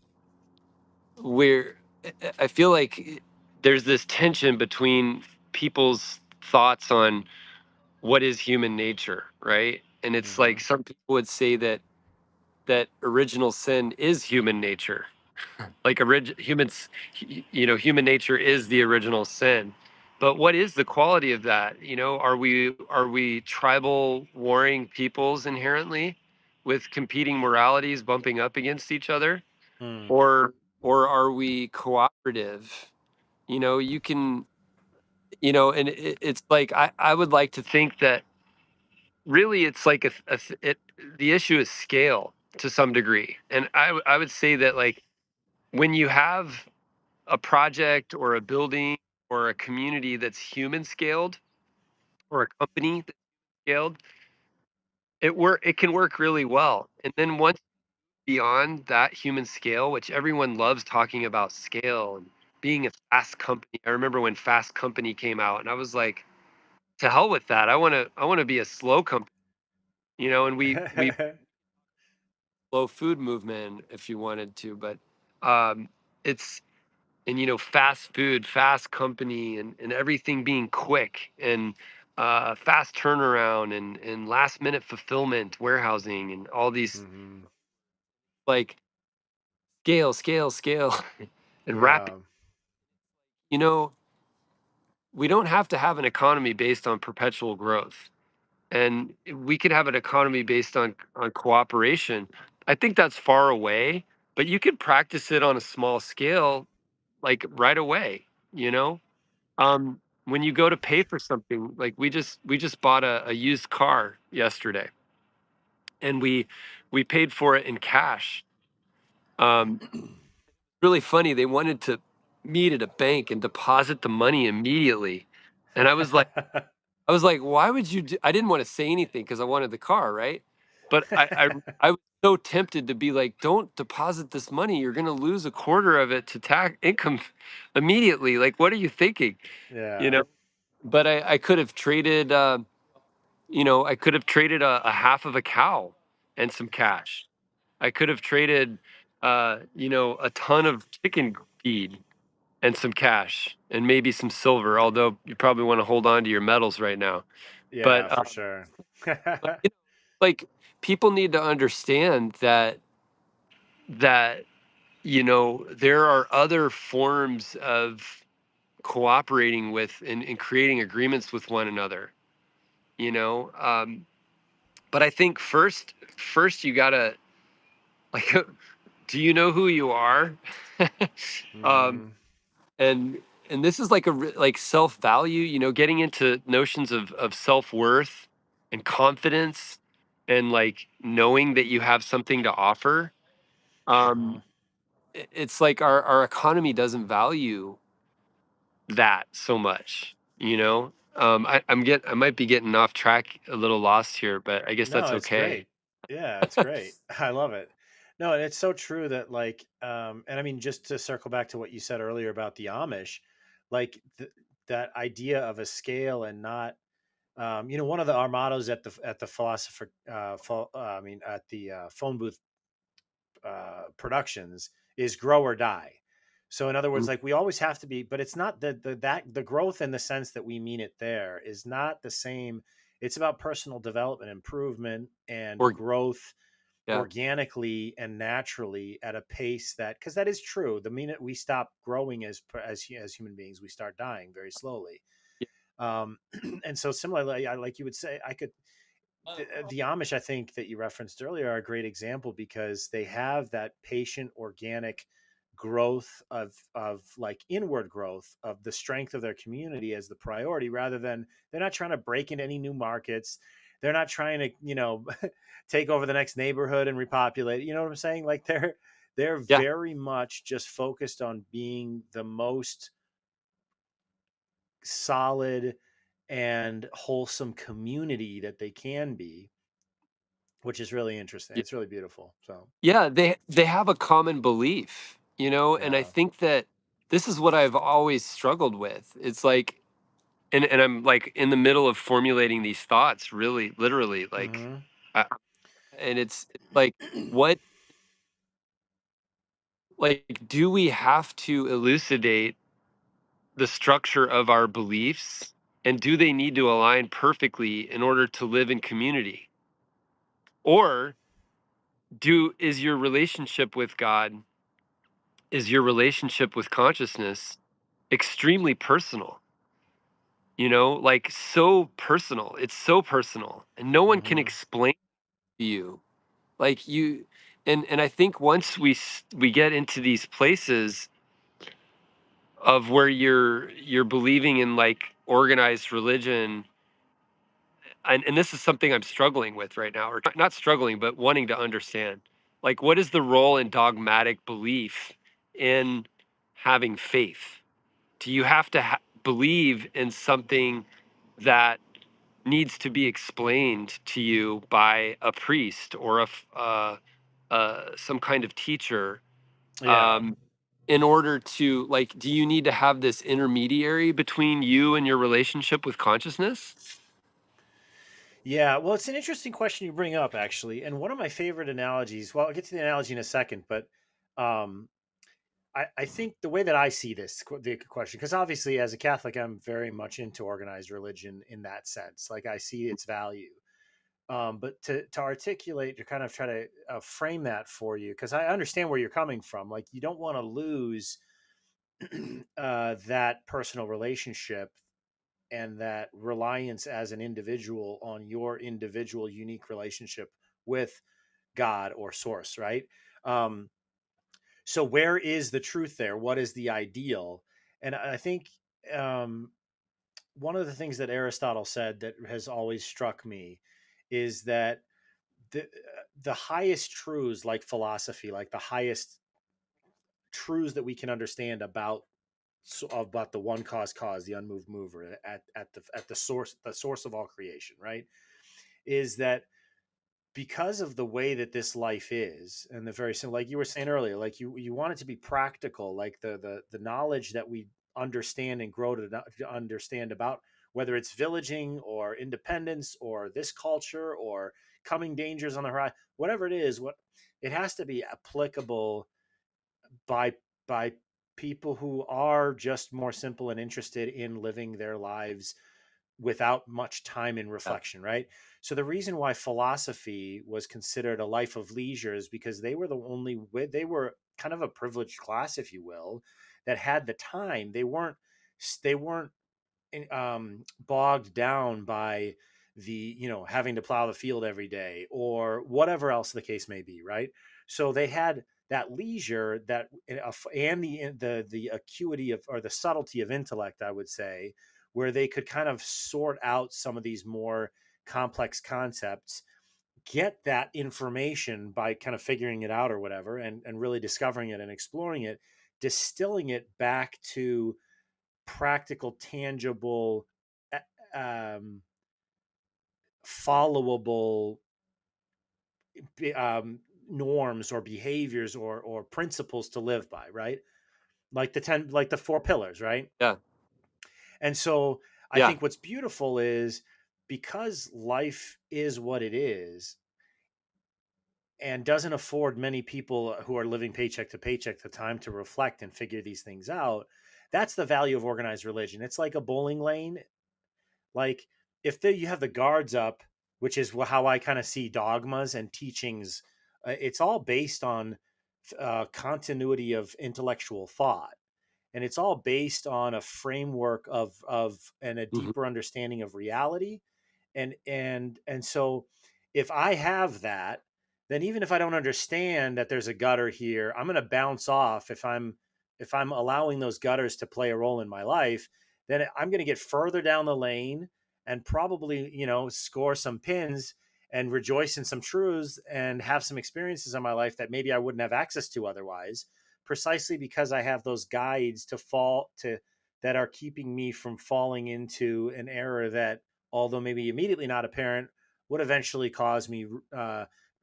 we're I feel like there's this tension between people's thoughts on what is human nature, right? And it's Hmm. like some people would say that original sin is human nature. Like human nature is the original sin. But what is the quality of that? Are we tribal warring peoples inherently with competing moralities bumping up against each other? Mm. Or are we cooperative? You can, and it's like I would like to think that really it's like the issue is scale to some degree. And I would say that, like, when you have a project or a building or a community that's human scaled, or a company that's scaled, it can work really well. And then once beyond that human scale, which everyone loves talking about scale and being a fast company. I remember when Fast Company came out and I was like, to hell with that. I want to be a slow company, and we slow food movement if you wanted to, but it's and fast food, fast company, and everything being quick and fast turnaround and last minute fulfillment, warehousing, and all these, Hmm. like, scale, scale, scale, and rapid. Yeah. You know, we don't have to have an economy based on perpetual growth, and we could have an economy based on cooperation. I think that's far away, but you could practice it on a small scale, like right away. You know, when you go to pay for something, like we just bought a used car yesterday, and we paid for it in cash. Um, Really funny. They wanted to meet at a bank and deposit the money immediately, and I was like, why would you do? I didn't want to say anything because I wanted the car, right? But I was so tempted to be like, don't deposit this money. You're going to lose a quarter of it to tax income immediately. Like, what are you thinking? You Yeah. know. But I could have traded. I could have traded a half of a cow and some cash. I could have traded, a ton of chicken feed and some cash and maybe some silver. Although you probably want to hold on to your metals right now. Yeah, But for sure. but, like, people need to understand that there are other forms of cooperating with and creating agreements with one another. You know, but I think first you gotta, like, do you know who you are? um, Hmm. and and this is like like self value. Getting into notions of self worth and confidence, and like knowing that you have something to offer. Hmm. Um, it's like our economy doesn't value that so much. I might be getting off track, a little lost here, but I guess No, that's it's okay. great. Yeah, it's great. I love it. No, and it's so true that like, and I mean, just to circle back to what you said earlier about the Amish, like that idea of a scale and not, one of our mottos at the philosopher, I mean, at the phone booth productions is grow or die. So in other words, Mm, like we always have to be, but it's not the growth in the sense that we mean it there is not the same. It's about personal development, improvement, and or growth yeah, organically and naturally at a pace that, because that is true. The minute we stop growing as human beings, we start dying very slowly. yeah, Um, and so similarly, like you would say, I could the Amish, I think that you referenced earlier, are a great example because they have that patient, organic growth of like inward growth of the strength of their community as the priority, rather than they're not trying to break into any new markets. They're not trying to, take over the next neighborhood and repopulate. You know what I'm saying? Like they're yeah. very much just focused on being the most solid and wholesome community that they can be, which is really interesting. It's really beautiful. So, Yeah, they have a common belief, and I yeah. think that this is what I've always struggled with. It's like, and I'm like in the middle of formulating these thoughts, really, literally, like, Hmm. I, and it's like, what, like, do we have to elucidate the structure of our beliefs, and do they need to align perfectly in order to live in community, or is your relationship with God, is your relationship with consciousness extremely personal, like so personal. It's so personal and no one can Hmm. explain to you, like you. And I think once we get into these places of where you're believing in like organized religion, and this is something I'm struggling with right now, or not struggling but wanting to understand, like, what is the role in dogmatic belief in having faith? Do you have to believe in something that needs to be explained to you by a priest or some kind of teacher, Yeah. um, in order to, like, do you need to have this intermediary between you and your relationship with consciousness? Yeah. Well, it's an interesting question you bring up, actually. And one of my favorite analogies, well, I'll get to the analogy in a second, but um, I think the way that I see the question, because obviously as a Catholic, I'm very much into organized religion in that sense. Like I see its value. But to articulate, to kind of try to frame that for you, because I understand where you're coming from. Like you don't want to lose that personal relationship. and that reliance as an individual on your individual unique relationship with God or source, right? Um, so where is the truth there? What is the ideal? And I think um, one of the things that Aristotle said that has always struck me is that the highest truths, like philosophy, like the highest truths that we can understand about the one cause, the unmoved mover, at the source of all creation, right, is that because of the way that this life is, and the very simple, like you were saying earlier, like you want it to be practical, like the knowledge that we understand and grow to understand about whether it's villaging or independence or this culture or coming dangers on the horizon, whatever it is, what it has to be applicable by by people who are just more simple and interested in living their lives without much time in Yeah. reflection, right? So the reason why philosophy was considered a life of leisure is because they were the only way, they were kind of a privileged class, if you will, that had the time. They weren't bogged down by the having to plow the field every day or whatever else the case may be, right? So they had that leisure, that and the acuity of, or the subtlety of intellect, I would say, where they could kind of sort out some of these more complex concepts, get that information by kind of figuring it out or whatever, and really discovering it and exploring it, distilling it back to practical, tangible, um, followable norms or behaviors or principles to live by, right? Like the four pillars, right? Yeah. And so I Yeah. think what's beautiful is because life is what it is and doesn't afford many people who are living paycheck to paycheck the time to reflect and figure these things out. That's the value of organized religion. It's like a bowling lane. Like you have the guards up, which is how I kind of see dogmas and teachings. It's all based on continuity of intellectual thought, and it's all based on a framework of and a Hmm. deeper understanding of reality. And so if I have that, then even if I don't understand that there's a gutter here, I'm going to bounce off. If I'm allowing those gutters to play a role in my life, then I'm going to get further down the lane and probably score some pins and rejoice in some truths and have some experiences in my life that maybe I wouldn't have access to otherwise, precisely because I have those guides to fall to that are keeping me from falling into an error that, although maybe immediately not apparent, would eventually cause me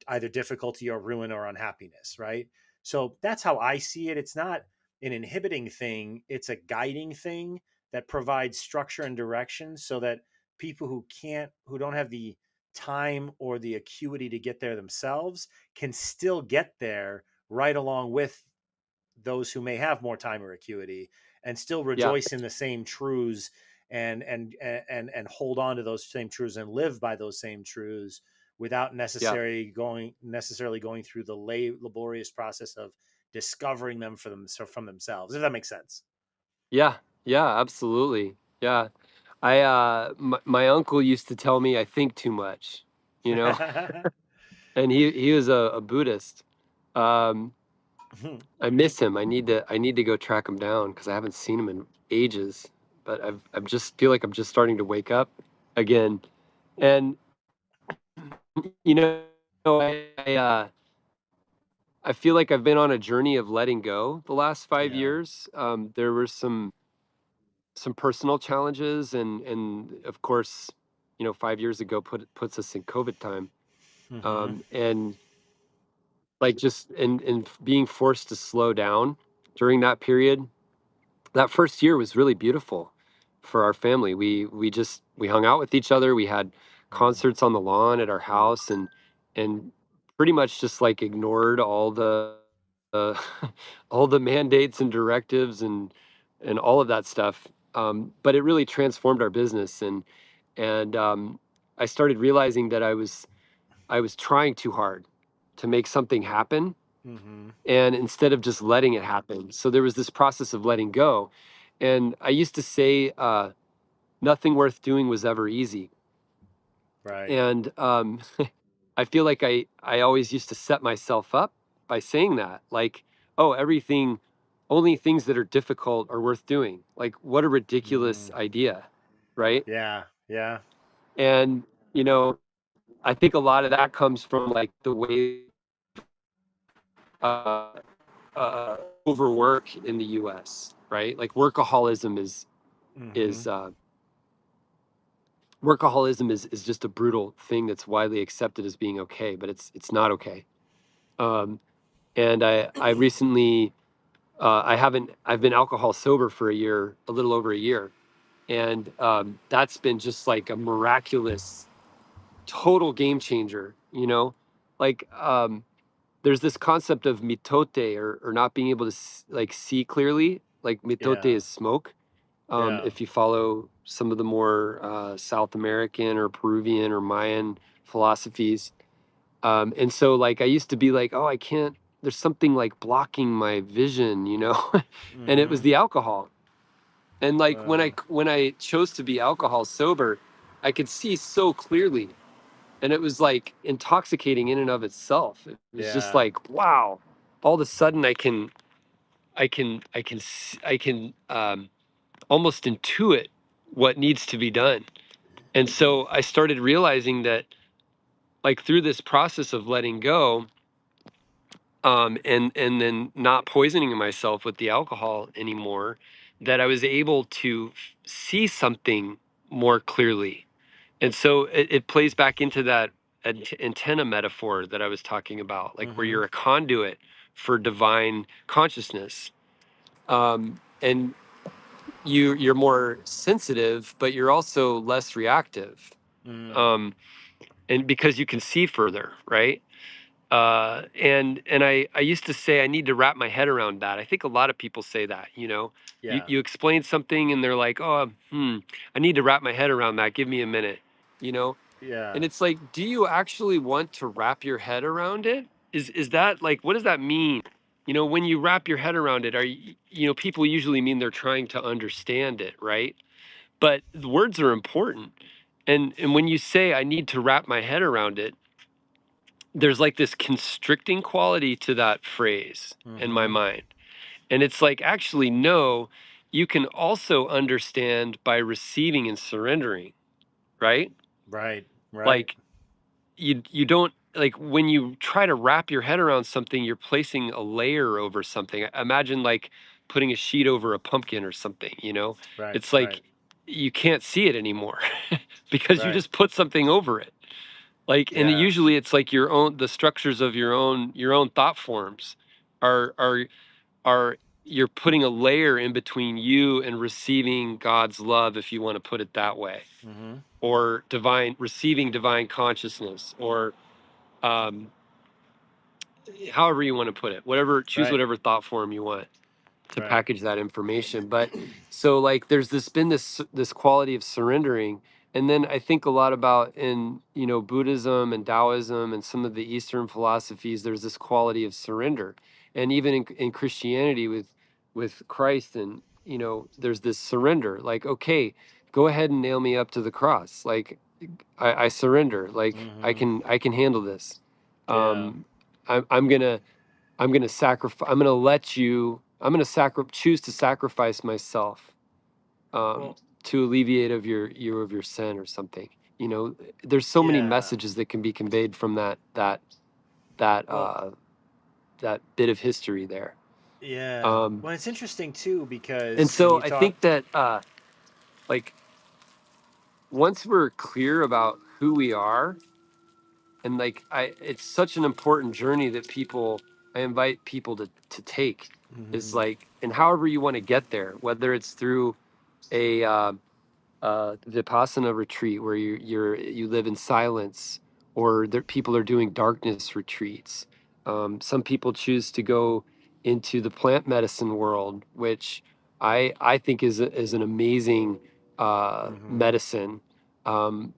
either difficulty or ruin or unhappiness, right? So that's how I see it. It's not an inhibiting thing, it's a guiding thing that provides structure and direction so that people who don't have the time or the acuity to get there themselves can still get there right along with those who may have more time or acuity, and still Yeah. rejoice in the same truths and hold on to those same truths and live by those same truths without Yeah. necessarily going through the laborious process of discovering them from themselves, if that makes sense. Yeah. Yeah. Absolutely. Yeah. My uncle used to tell me I think too much, you know, and he was a Buddhist. Um, I miss him. I need to go track him down because I haven't seen him in ages. But I'm just feel like I'm just starting to wake up again. And you know, I feel like I've been on a journey of letting go the last five Yeah. years. There were some personal challenges, and of course, 5 years ago puts us in COVID time, Hmm. and like just and being forced to slow down during that period. That first year was really beautiful for our family. We hung out with each other. We had Mm. concerts on the lawn at our house, and pretty much just like ignored all the uh, all the mandates and directives and all of that stuff. But it really transformed our business, and I started realizing that I was trying too hard to make something happen, Hmm. and instead of just letting it happen. So there was this process of letting go. And I used to say, nothing worth doing was ever easy. Right. And I feel like I always used to set myself up by saying that, like, oh, everything, only things that are difficult are worth doing. Like, what a ridiculous Mm, idea, right? yeah. Yeah. And you know, I think a lot of that comes from like the way uh, uh, overwork in the U.S., right? Like workaholism Hmm. is workaholism is just a brutal thing that's widely accepted as being okay, but it's not okay. Um, and I recently I've been alcohol sober for a year, a little over a year, and that's been just like a miraculous, total game changer. You know, like there's this concept of mitote, or not being able to like see clearly. Like mitote Yeah. is smoke. Yeah. If you follow some of the more South American or Peruvian or Mayan philosophies, and so like I used to be like, oh, I can't. There's something like blocking my vision, you know, and it was Hmm. the alcohol. And like Uh, when I chose to be alcohol sober, I could see so clearly, and it was like intoxicating in and of itself. It was just yeah. like, wow, all of a sudden I can almost intuit what needs to be done. And so I started realizing that like through this process of letting go, and then not poisoning myself with the alcohol anymore, that I was able to see something more clearly. And so it plays back into that antenna metaphor that I was talking about, like where Hmm. you're a conduit for divine consciousness. And you're more sensitive, but you're also less reactive. Mm. Um, and because you can see further, right? And I used to say I need to wrap my head around that. I think a lot of people say that, you know, Yeah. you explain something and they're like, oh, I need to wrap my head around that. Give me a minute, you know? Yeah. And it's like, do you actually want to wrap your head around it? Is that like, what does that mean? You know, when you wrap your head around it, you know, people usually mean they're trying to understand it, right? But the words are important. And when you say I need to wrap my head around it, there's like this constricting quality to that phrase in my Hmm. mind. And it's like, actually, no, you can also understand by receiving and surrendering, right? Right. Right. Like you don't, like when you try to wrap your head around something, you're placing a layer over something. Imagine like putting a sheet over a pumpkin or something, you know? Right. It's Right. like you can't see it anymore because you Right. just put something over it. Like, and Yeah. usually it's like your own, the structures of your own thought forms are are you're putting a layer in between you and receiving God's love, if you want to put it that way, Hmm. or divine, receiving divine consciousness, or um however you want to put it, whatever, choose Right. whatever thought form you want to Right. package that information. But so like there's this quality of surrendering. And then I think a lot about in, you know, Buddhism and Taoism and some of the Eastern philosophies, there's this quality of surrender. And even in Christianity with Christ, and you know, there's this surrender, like, okay, go ahead and nail me up to the cross. Like I surrender. Like Hmm. I can handle this. Yeah. um I'm gonna, I'm going to sacrifice. I'm going to let you. I'm going to choose to sacrifice myself, Well. to alleviate of your sin or something. You know, there's so many Yeah. messages that can be conveyed from that Well. that bit of history there. Yeah. Um, Well, it's interesting too and because when so you I talk. think that like once we're clear about who we are, and like it's such an important journey that people, I invite people to take, is Hmm. like, and however you want to get there, whether it's through a vipassana retreat where you live in silence, or there, people are doing darkness retreats. Some people choose to go into the plant medicine world, which I think is an amazing Hmm. medicine,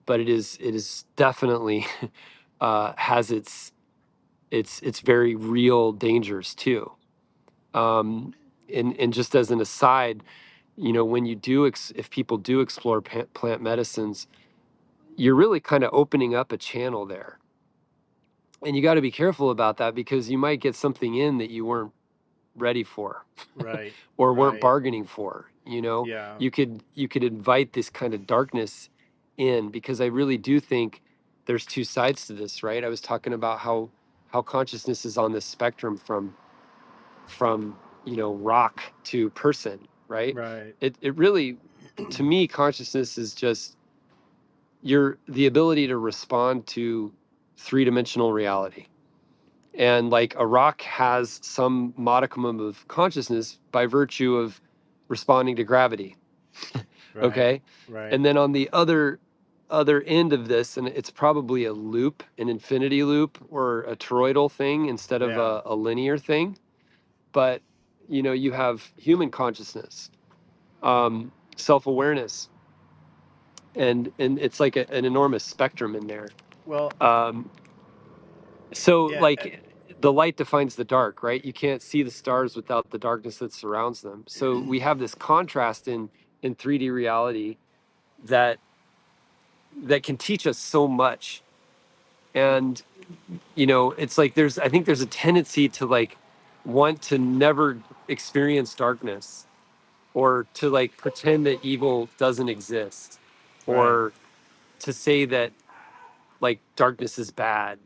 but it is definitely has its very real dangers too. And just as an aside, when you do, if people do explore plant medicines, you're really kind of opening up a channel there. And you got to be careful about that because you might get something in that you weren't ready for Right. or weren't Right. bargaining for. Yeah. You could invite this kind of darkness in, because I really do think there's two sides to this, right? I was talking about how consciousness is on this spectrum from rock to person, right? Right. It really, to me, consciousness is just the ability to respond to three-dimensional reality. And like a rock has some modicum of consciousness by virtue of responding to gravity. Right. Okay. Right. And then on the other end of this, and it's probably a loop, an infinity loop or a toroidal thing instead of Yeah. a linear thing. But you have human consciousness, self-awareness, and it's like an enormous spectrum in there. Well, um, so yeah. like the light defines the dark, right? You can't see the stars without the darkness that surrounds them. So we have this contrast in 3D reality that can teach us so much. And it's like I think there's a tendency to like want to never experience darkness, or to like pretend that evil doesn't exist, Right. or to say that like darkness is bad,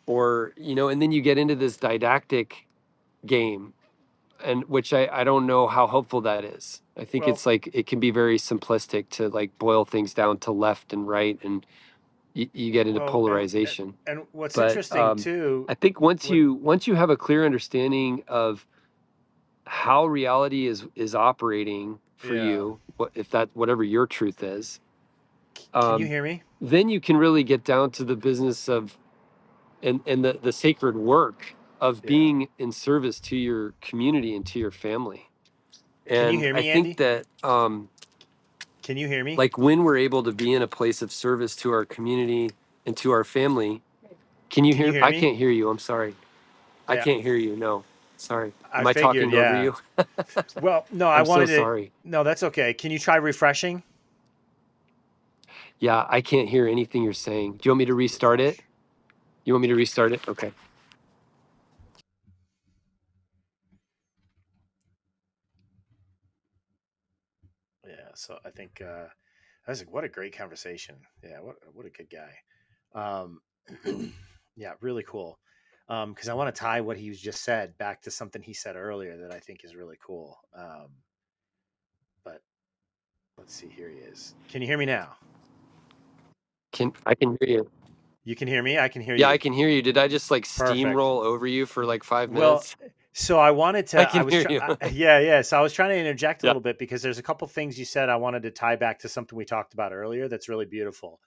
or and then you get into this didactic game, and which I don't know how helpful that is. I think Well, it's like it can be very simplistic to like boil things down to left and right, and you get into well, polarization. and what's But interesting too, I think once what, you have a clear understanding of how reality is operating for yeah. you, whatever your truth is, Can you um, hear me? then you can really get down to the business of and the sacred work of Yeah. being in service to your community and to your family. Can you And hear I me, think Andy? that Can you hear me? like when we're able to be in a place of service to our community and to our family. Can you Can you hear? hear I me? can't hear you. I'm sorry. I Yeah. can't hear you. No, sorry. I Am I figured. talking over Yeah. you? Well, no, I I'm so wanted to. sorry. No, that's okay. Can you try refreshing? Yeah, I can't hear anything you're saying. Do you want me to restart it? Refresh. You want me to restart it? Okay. Yeah. So I think I was like, what a great conversation. Yeah. What a good guy. Um, yeah, really cool. Because I want to tie what he just said back to something he said earlier that I think is really cool. But let's see. Here he is. Can you hear me now? I can hear you. You can hear me. I can hear Yeah, I you. can hear you. Did I just like Perfect. steamroll over you for like five Well, minutes? so I wanted to. I I can was hear trying. you. Yeah, yeah. So I was trying to interject a Yeah. little bit because there's a couple things you said I wanted to tie back to something we talked about earlier. That's really beautiful.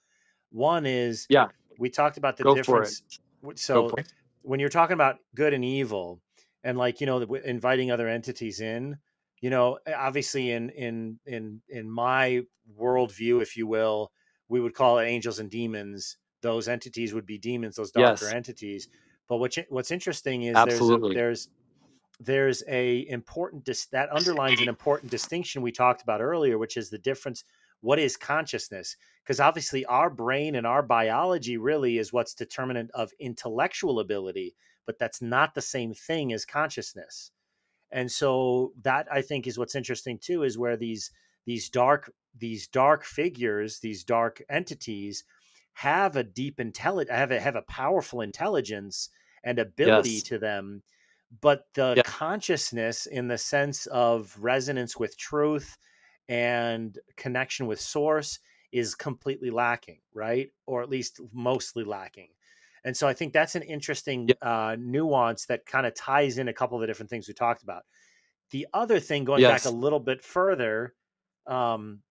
One is Yeah. we talked about the Go for it. difference. Go So for it. when you're talking about good and evil, and like inviting other entities in, obviously in my worldview, if you will, we would call it angels and demons. Those entities would be demons, those darker Yes, entities. But what's interesting is absolutely. there's a important that underlines an important distinction we talked about earlier, which is the difference. What is consciousness? Because obviously our brain and our biology really is what's determinant of intellectual ability, but that's not the same thing as consciousness. And so that I think is what's interesting too, is where these dark dark figures, these dark entities have a deep intelligence, have a powerful intelligence and ability Yes. to them, but the Yeah. consciousness in the sense of resonance with truth and connection with source is completely lacking, right? Or at least mostly lacking. And so I think that's an interesting Yeah. nuance that kind of ties in a couple of the different things we talked about. The other thing, going back a Yes. little bit further, um,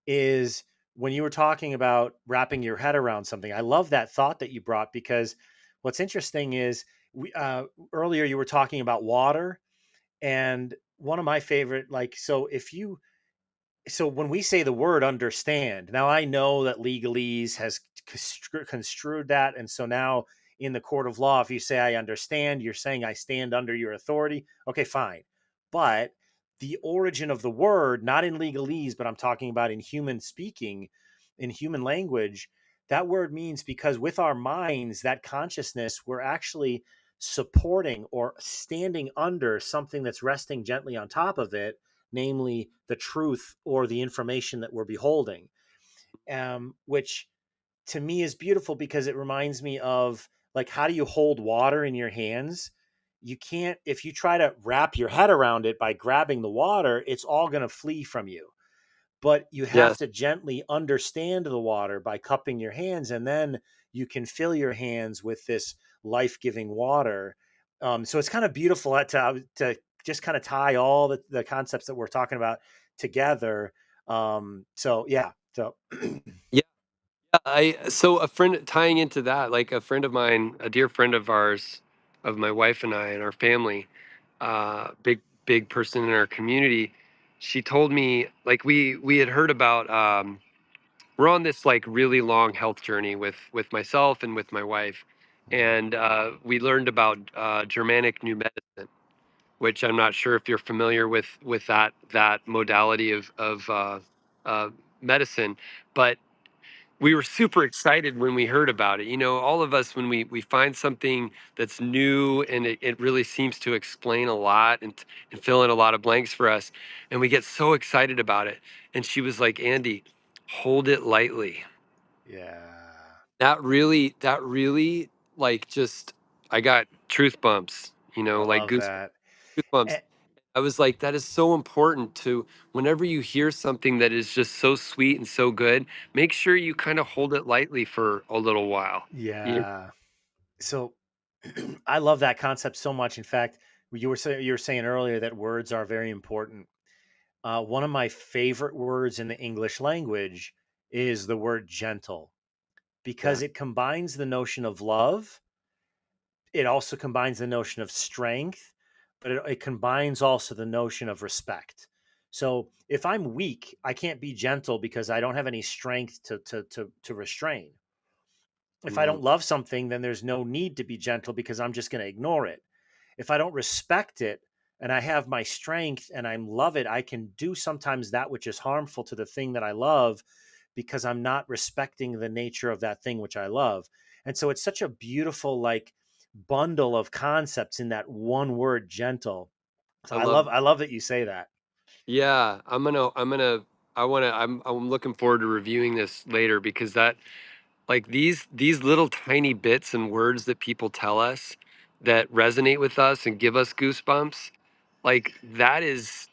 is when you were talking about wrapping your head around something. I love that thought that you brought, because what's interesting is earlier you were talking about water, and one of my favorite, like, so when we say the word understand, now I know that legalese has construed that. And so now in the court of law, if you say I understand, you're saying I stand under your authority. Okay, fine. But the origin of the word, not in legalese, but I'm talking about in human speaking, in human language, that word means because with our minds, that consciousness, we're actually supporting or standing under something that's resting gently on top of it, namely the truth or the information that we're beholding, which to me is beautiful because it reminds me of like how do you hold water in your hands? You can't, if you try to wrap your head around it by grabbing the water, it's all going to flee from you. But you have Yes. to gently understand the water by cupping your hands, and then you can fill your hands with this life-giving water. So it's kind of beautiful to just kind of tie all the concepts that we're talking about together. So yeah, so Yeah. I so a friend tying into that, like a friend of mine, a dear friend of ours, of my wife and I and our family, big person in our community. She told me like we had heard about we're on this like really long health journey with myself and with my wife, and we learned about Germanic New Medicine, which I'm not sure if you're familiar with that modality of uh, medicine, but we were super excited when we heard about it. You know, all of us, when we find something that's new and it really seems to explain a lot and fill in a lot of blanks for us, and we get so excited about it. And she was like, Andy, hold it lightly. yeah, That really, like, just, I got truth bumps, I like love goose that. truth bumps. Eh, I was like, that is so important to whenever you hear something that is just so sweet and so good, make sure you kind of hold it lightly for a little while. Yeah. yeah. So I love that concept so much. In fact, you were saying earlier that words are very important. One of my favorite words in the English language is the word gentle Yeah. because it combines the notion of love. It also combines the notion of strength, but it combines also the notion of respect. So if I'm weak, I can't be gentle because I don't have any strength to restrain. If I Mhm. don't love something, then there's no need to be gentle because I'm just going to ignore it. If I don't respect it and I have my strength and I love it, I can do sometimes that which is harmful to the thing that I love because I'm not respecting the nature of that thing which I love. And so it's such a beautiful like bundle of concepts in that one word gentle. So I love I love that you say that. Yeah, I'm looking forward to reviewing this later because that like these little tiny bits and words that people tell us that resonate with us and give us goosebumps, like that is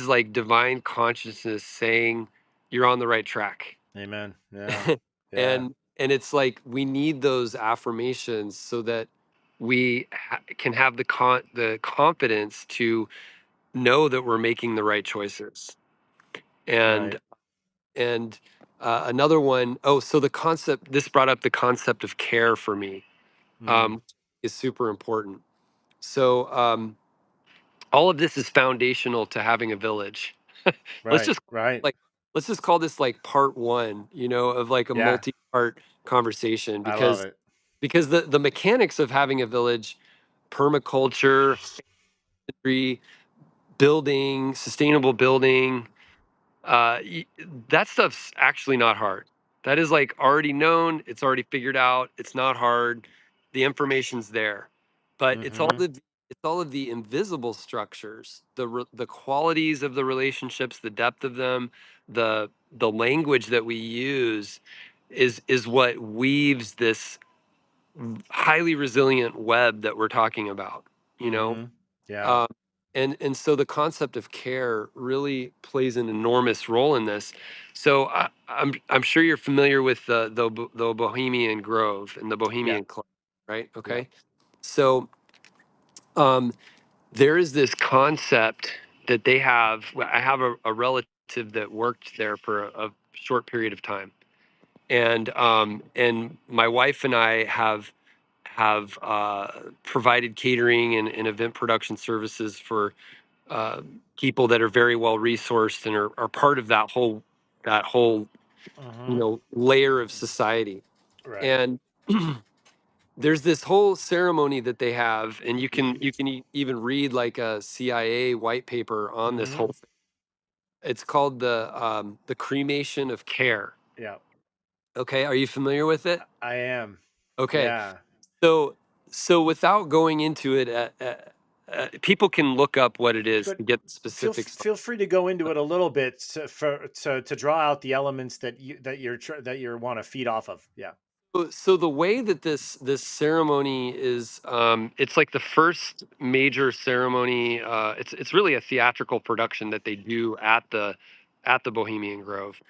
like divine consciousness saying you're on the right track. Amen. Yeah. Yeah. And it's like we need those affirmations so that can have the confidence to know that we're making the right choices. And Right. and another one, oh, so the concept, this brought up the concept of care for me, Mhm. um, is super important. So all of this is foundational to having a village. let's Right. just Right. like let's just call this like part one, of like a Yeah. multi-part conversation, I love because it. the mechanics of having a village, permaculture, tree, building, sustainable building, y- that stuff's actually not hard. That is like already known. It's already figured out. It's not hard. The information's there, but Mhm. it's all of the invisible structures, the qualities of the relationships, the depth of them, the language that we use, is what weaves this highly resilient web that we're talking about. You know, Mhm. Yeah. um, and so the concept of care really plays an enormous role in this. So I'm sure you're familiar with the Bohemian Grove and the Yeah. Bohemian Club, right? Yep. Okay. So um, there is this concept that they have. I have a relative that worked there for a short period of time, and my wife and I have provided catering and event production services for uh, people that are very well resourced and are part of that whole Mhm. layer of society. Right. And there's this whole ceremony that they have, and even read like a CIA white paper on this Hmm. whole thing. It's called the cremation of care. Yeah, Okay, are you familiar with it? I am. Okay, Yeah, so without going into it, people can look up what it is but to get the specifics. feel free to go into it a little bit to draw out the elements that you want to feed off of. Yeah. So the way that this ceremony is, it's like the first major ceremony. It's really a theatrical production that they do at the Bohemian Grove,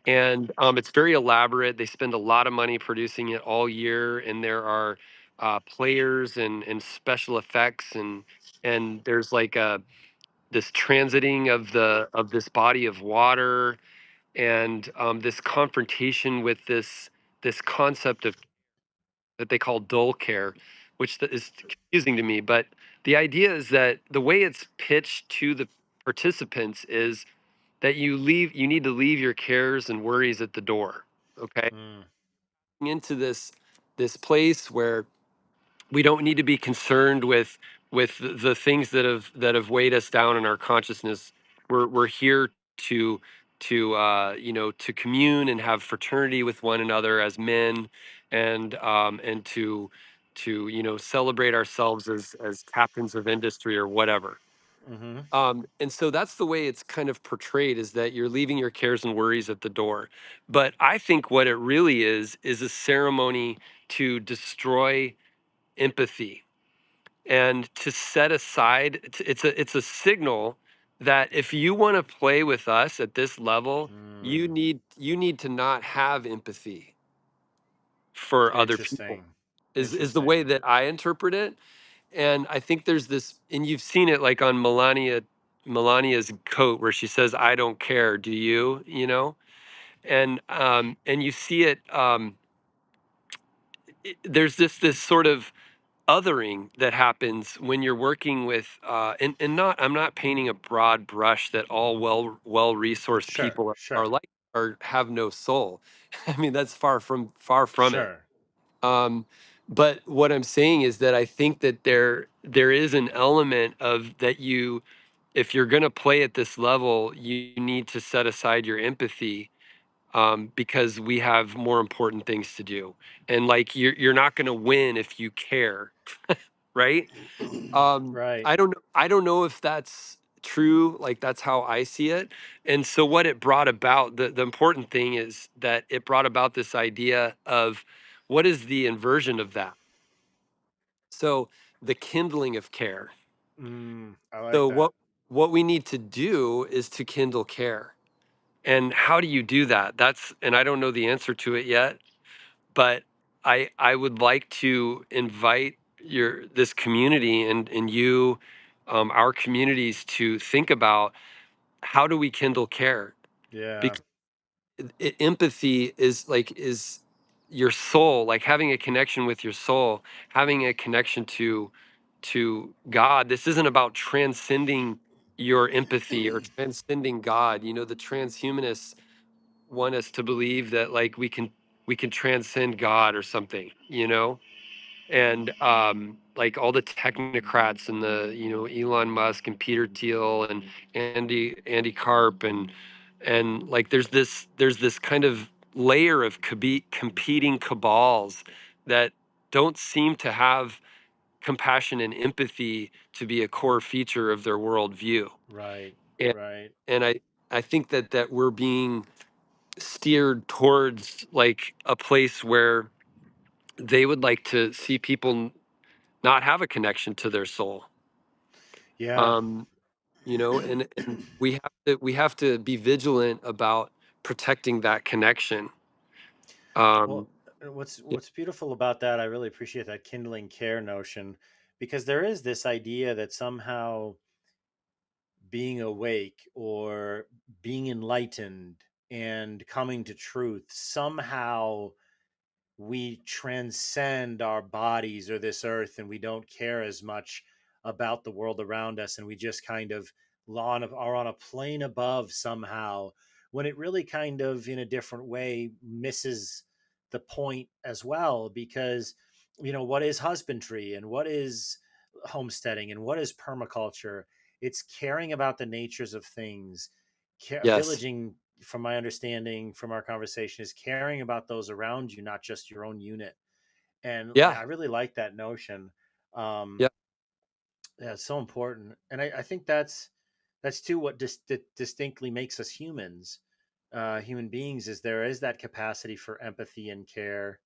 and it's very elaborate. They spend a lot of money producing it all year, and there are players and special effects, and there's like this transiting of this body of water, and this confrontation with this concept of that they call dull care, which is confusing to me. But the idea is that the way it's pitched to the participants is that you need to leave your cares and worries at the door. Okay, Mm, into this place where we don't need to be concerned with the things that have weighed us down in our consciousness. We're here to commune and have fraternity with one another as men, and to celebrate ourselves as captains of industry or whatever. hmm. And so that's the way it's kind of portrayed, is that you're leaving your cares and worries at the door. But I think what it really is a ceremony to destroy empathy, and to set aside, it's a signal that if you want to play with us at this level, Mm, you need to not have empathy for other people, interesting. is the way Interesting. that I interpret it. And I think there's this, and you've seen it like on Melania's coat where she says, "I don't care, do you?" And you see it, there's this sort of othering that happens when you're working with, and not, I'm not painting a broad brush that all well resourced Sure. people are Sure. like, or have no soul. I mean, that's far from it. Sure. um but what I'm saying is that I think that there is an element of that, if you're going to play at this level, you need to set aside your empathy, because we have more important things to do. And like, you're not going to win if you care, right? Right. I don't know if that's true. Like, that's how I see it. And so what it brought about, the important thing is that it brought about this idea of what is the inversion of that. So the kindling of care. I So like that. what we need to do is to kindle care. And how do you do that? And I don't know the answer to it yet, but I would like to invite this community, and you, our communities, to think about, how do we kindle care? Yeah. Because empathy is your soul, like having a connection with your soul, having a connection to God. This isn't about transcending your empathy or transcending God. The transhumanists want us to believe that, like, we can transcend God or something, and like all the technocrats, and the Elon Musk and Peter Thiel and Andy Karp, and like, there's this kind of layer of competing cabals that don't seem to have compassion and empathy to be a core feature of their worldview. Right. and Right. and I think that we're being steered towards like a place where they would like to see people not have a connection to their soul. Yeah. um and we have to be vigilant about protecting that connection. Well, um yeah, what's beautiful about that, I really appreciate that kindling care notion, because there is this idea that somehow being awake or being enlightened and coming to truth, somehow we transcend our bodies or this earth, and we don't care as much about the world around us, and we just kind of are on a plane above somehow, when it really kind of in a different way misses the point as well. Because what is husbandry and what is homesteading and what is permaculture. It's caring about the natures of things. Yes. Villaging, from my understanding from our conversation, is caring about those around you, not just your own unit. And Yeah. I really like that notion. um, Yeah. yeah, it's so important, and I think that's too what distinctly makes us humans, human beings, is there is that capacity for empathy and care.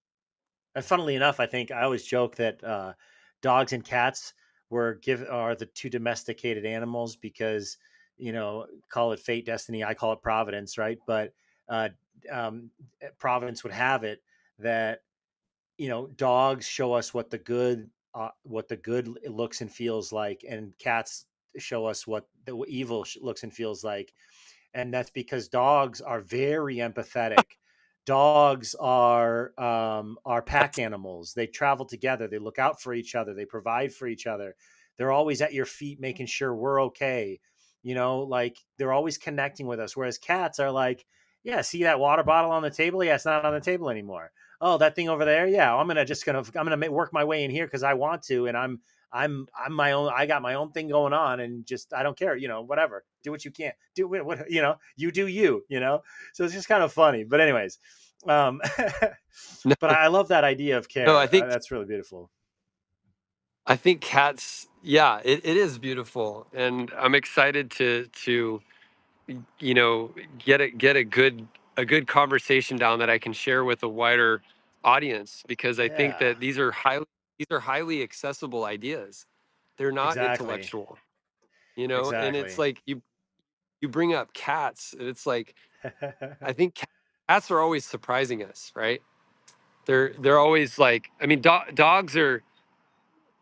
And funnily enough, I think I always joke that dogs and cats are the two domesticated animals because, call it fate, destiny. I call it providence, right? But uh, um, providence would have it that, dogs show us what the good looks and feels like, and cats show us what the evil looks and feels like. And that's because dogs are very empathetic. Dogs are pack animals. They travel together. They look out for each other. They provide for each other. They're always at your feet, making sure we're okay. Like they're always connecting with us. Whereas cats are like, yeah, see that water bottle on the table? Yeah, it's not on the table anymore. Oh, that thing over there? Yeah, I'm gonna work my way in here because I want to, and I'm my own. I got my own thing going on, and just I don't care. Whatever. Do what you can. Do what you do. So it's just kind of funny. But anyways, um, No, but I love that idea of no, I care. think That's really beautiful. I think cats, yeah, it is beautiful. And I'm excited to you know get a good conversation down that I can share with a wider audience, because I think Yeah. that these are highly accessible ideas. They're not Exactly. intellectual, and it's Exactly. like you bring up cats, and it's like I think cats are always surprising us, right? They're always like, I mean, dogs are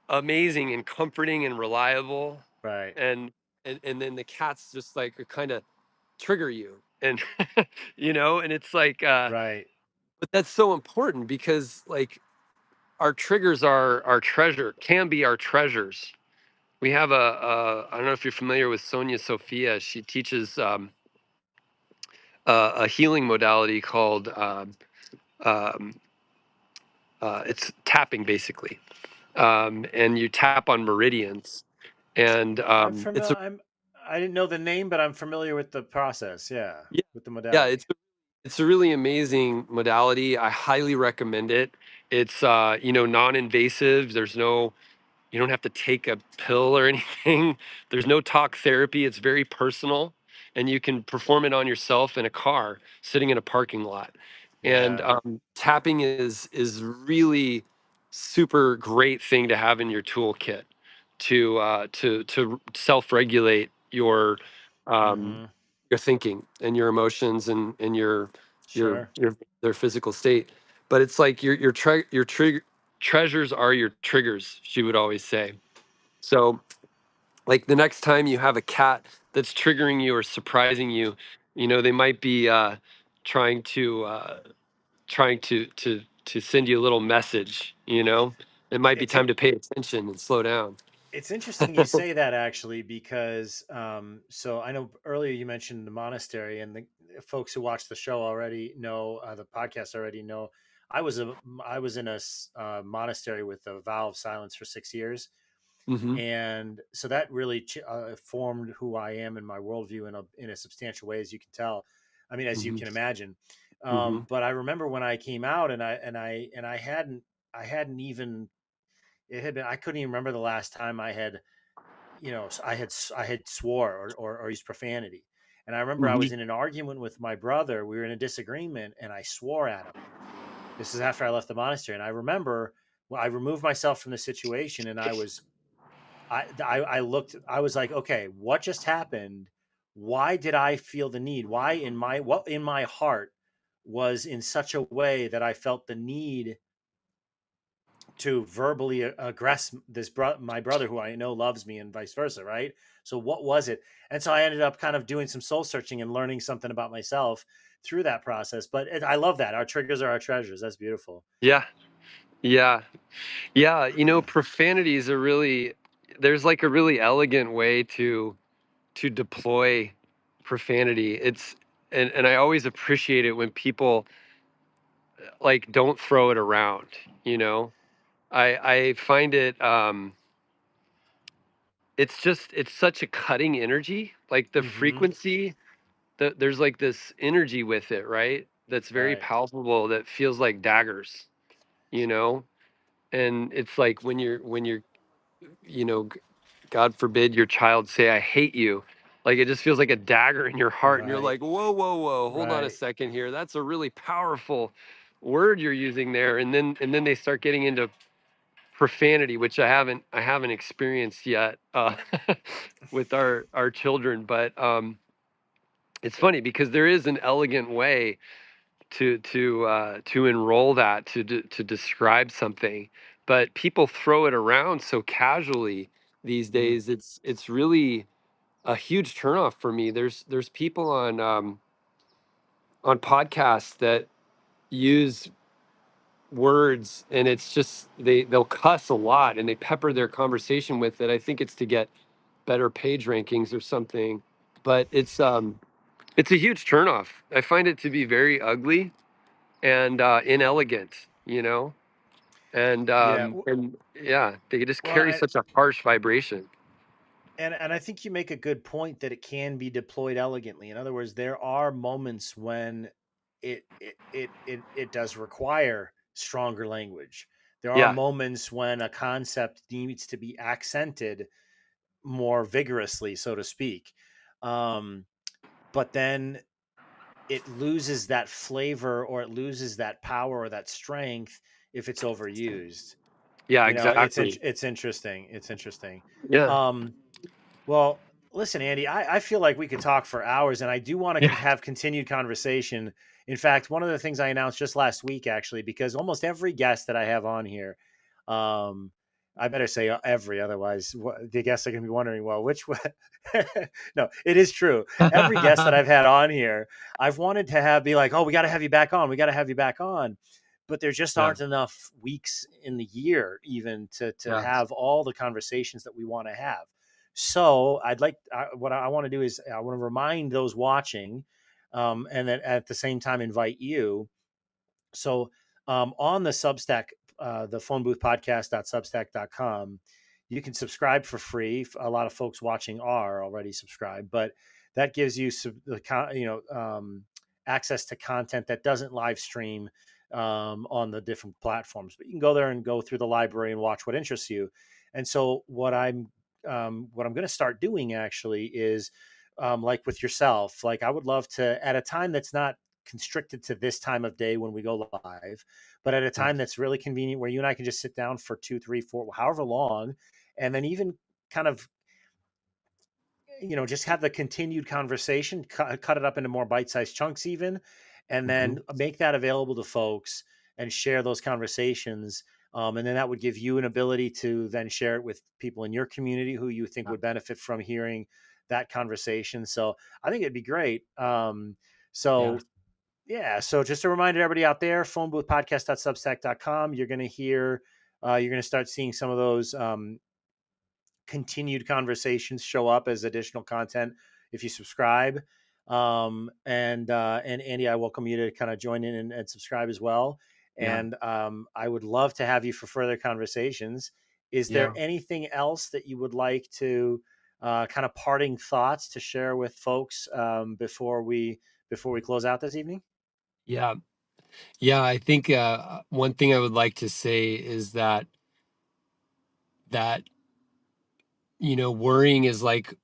amazing and comforting and reliable, Right. and and then the cats just like kind of trigger you, and and it's like Right. but that's so important, because like our triggers are our treasure, can be our treasures. We have I don't know if you're familiar with Sonia Sophia. She teaches a healing modality called um, it's tapping, basically, and you tap on meridians, and I'm it's familiar. I didn't know the name, but I'm familiar with the process. Yeah, yeah, with the yeah, modality. it's a really amazing modality. I highly recommend it. It's non-invasive. You don't have to take a pill or anything. There's no talk therapy. It's very personal, and you can perform it on yourself in a car, sitting in a parking lot. And Yeah. tapping is really super great thing to have in your toolkit to self-regulate um, Mm-hmm. your thinking and your emotions, and Sure. your their physical state. But it's like your trigger treasures are your triggers, she would always say. So, like the next time you have a cat that's triggering you or surprising you, they might be trying to to send you a little message. It might be It's time to pay attention and slow down. It's interesting you say that, actually, because so I know earlier you mentioned the monastery, and the folks who watch the show already know, the podcast already know. I was in a monastery with a vow of silence for 6 years, Hmm. and so that really formed who I am and my worldview in a substantial way, as you can tell. I mean, as you Hmm. can imagine. Hmm. But I remember when I came out, and I hadn't even it had been I couldn't even remember the last time I had I had swore or used profanity. And I remember I Hmm. was in an argument with my brother. We were in a disagreement, and I swore at him. This is after I left the monastery, and I remember, well, I removed myself from the situation, and I looked. I was like, okay, what just happened? Why did I feel the need? Why in my what in my heart was in such a way that I felt the need to verbally aggress my brother, who I know loves me, and vice versa, right? So what was it? And so I ended up kind of doing some soul searching and learning something about myself through that process. But I love that our triggers are our treasures. That's beautiful. Yeah, yeah, yeah. Profanity is a really there's like a really elegant way to deploy profanity. And I always appreciate it when people like don't throw it around, you know. I find it it's such a cutting energy. Like the Mm-hmm. frequency, there's like this energy with it, right? That's very Right. palpable that feels like daggers, you know? And it's like when you're you know, God forbid your child say I hate you. Like it just feels like a dagger in your heart and you're Right. like, "Whoa, whoa, whoa. Hold on a Right. second here. That's a really powerful word you're using there." And then they start getting into profanity, which I haven't experienced yet with our children, but it's funny because there is an elegant way to enroll that to describe something, but people throw it around so casually these Mm. days. It's really a huge turnoff for me. There's people on podcasts that use words, and it's just they'll cuss a lot and they pepper their conversation with it. I think it's to get better page rankings or something, but it's a huge turnoff. I find it to be very ugly and inelegant, you know, Yeah. and yeah, they just Well, carry such a harsh vibration. and I think you make a good point that it can be deployed elegantly. In other words, there are moments when it does require stronger language. There are Yeah, moments when a concept needs to be accented more vigorously, so to speak. Um, but then it loses that flavor, or it loses that power or that strength if it's overused. yeah, You know, exactly. it's interesting. It's interesting. Yeah, Um, well, listen, Andy, I feel like we could talk for hours, and I do want to yeah, have continued conversation. In fact, one of the things I announced just last week, actually, because almost every guest that I have on here, um, I better say every, otherwise the guests are going to be wondering, well, which one? No, it is true. Every guest that I've had on here, I've wanted to have be like, oh, we got to have you back on. We got to have you back on. But there just yeah, aren't enough weeks in the year even to yeah, have all the conversations that we want to have. So what I want to do is I want to remind those watching, and then at the same time invite you. So on the Substack, the phone booth podcast.substack.com, you can subscribe for free. A lot of folks watching are already subscribed, but that gives you access to content that doesn't live stream on the different platforms. But you can go there and go through the library and watch what interests you. And so what I'm going to start doing actually is like with yourself, like I would love to at a time that's not constricted to this time of day when we go live, but at a yeah, time that's really convenient where you and I can just sit down for 2, 3, 4, however long, and then even kind of just have the continued conversation, cut it up into more bite-sized chunks even, and hmm, then make that available to folks and share those conversations. And then that would give you an ability to then share it with people in your community who you think yeah, would benefit from hearing that conversation. So I think it'd be great. yeah, So yeah. So just a reminder to everybody out there, phoneboothpodcast.substack.com. You're going to start seeing some of those continued conversations show up as additional content if you subscribe. And Andy, I welcome you to kind of join in and subscribe as well. yeah, And I would love to have you for further conversations. Is there yeah. anything else that you would like to kind of parting thoughts to share with folks before we close out this evening? Yeah. Yeah, I think one thing I would like to say is that worrying is like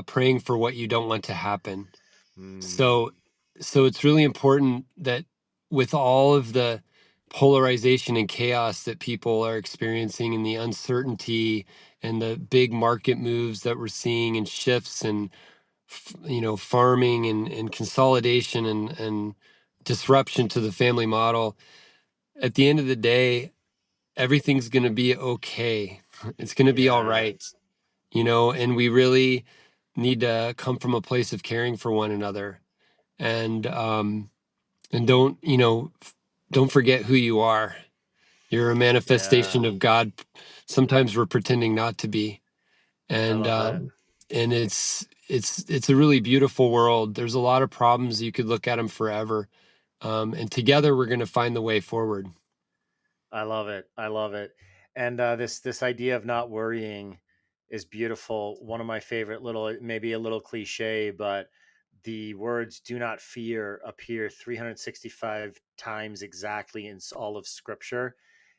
praying for what you don't want to happen. Hmm. So so it's really important that with all of the polarization and chaos that people are experiencing and the uncertainty and the big market moves that we're seeing and shifts and farming and consolidation and disruption to the family model, at the end of the day everything's going to be okay. It's going to be all Yeah. right, and we really need to come from a place of caring for one another, and don't forget who you are. You're a Yeah. manifestation of God. Sometimes we're pretending not to be, I and love that. and it's a really beautiful world. There's a lot of problems. You could look at them forever, and together we're going to find the way forward. I love it. I love it. And this idea of not worrying is beautiful. One of my favorite little, maybe a little cliche, but the words "do not fear" appear 365 times exactly in all of Scripture,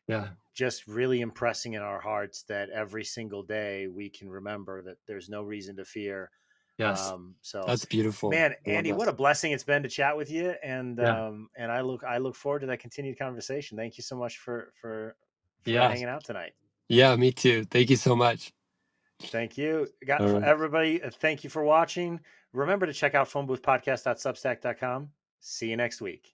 Yeah. just really impressing in our hearts that every single day we can remember that there's no reason to fear. Yes. So, That's beautiful. man, I love Andy, that. what a blessing it's been to chat with you, Yeah. and I look forward to that continued conversation. Thank you so much for Yeah. hanging out tonight. Yeah, me too. Thank you so much. Thank you. Got All for right. everybody. Thank you for watching. Remember to check out phoneboothpodcast.substack.com. See you next week.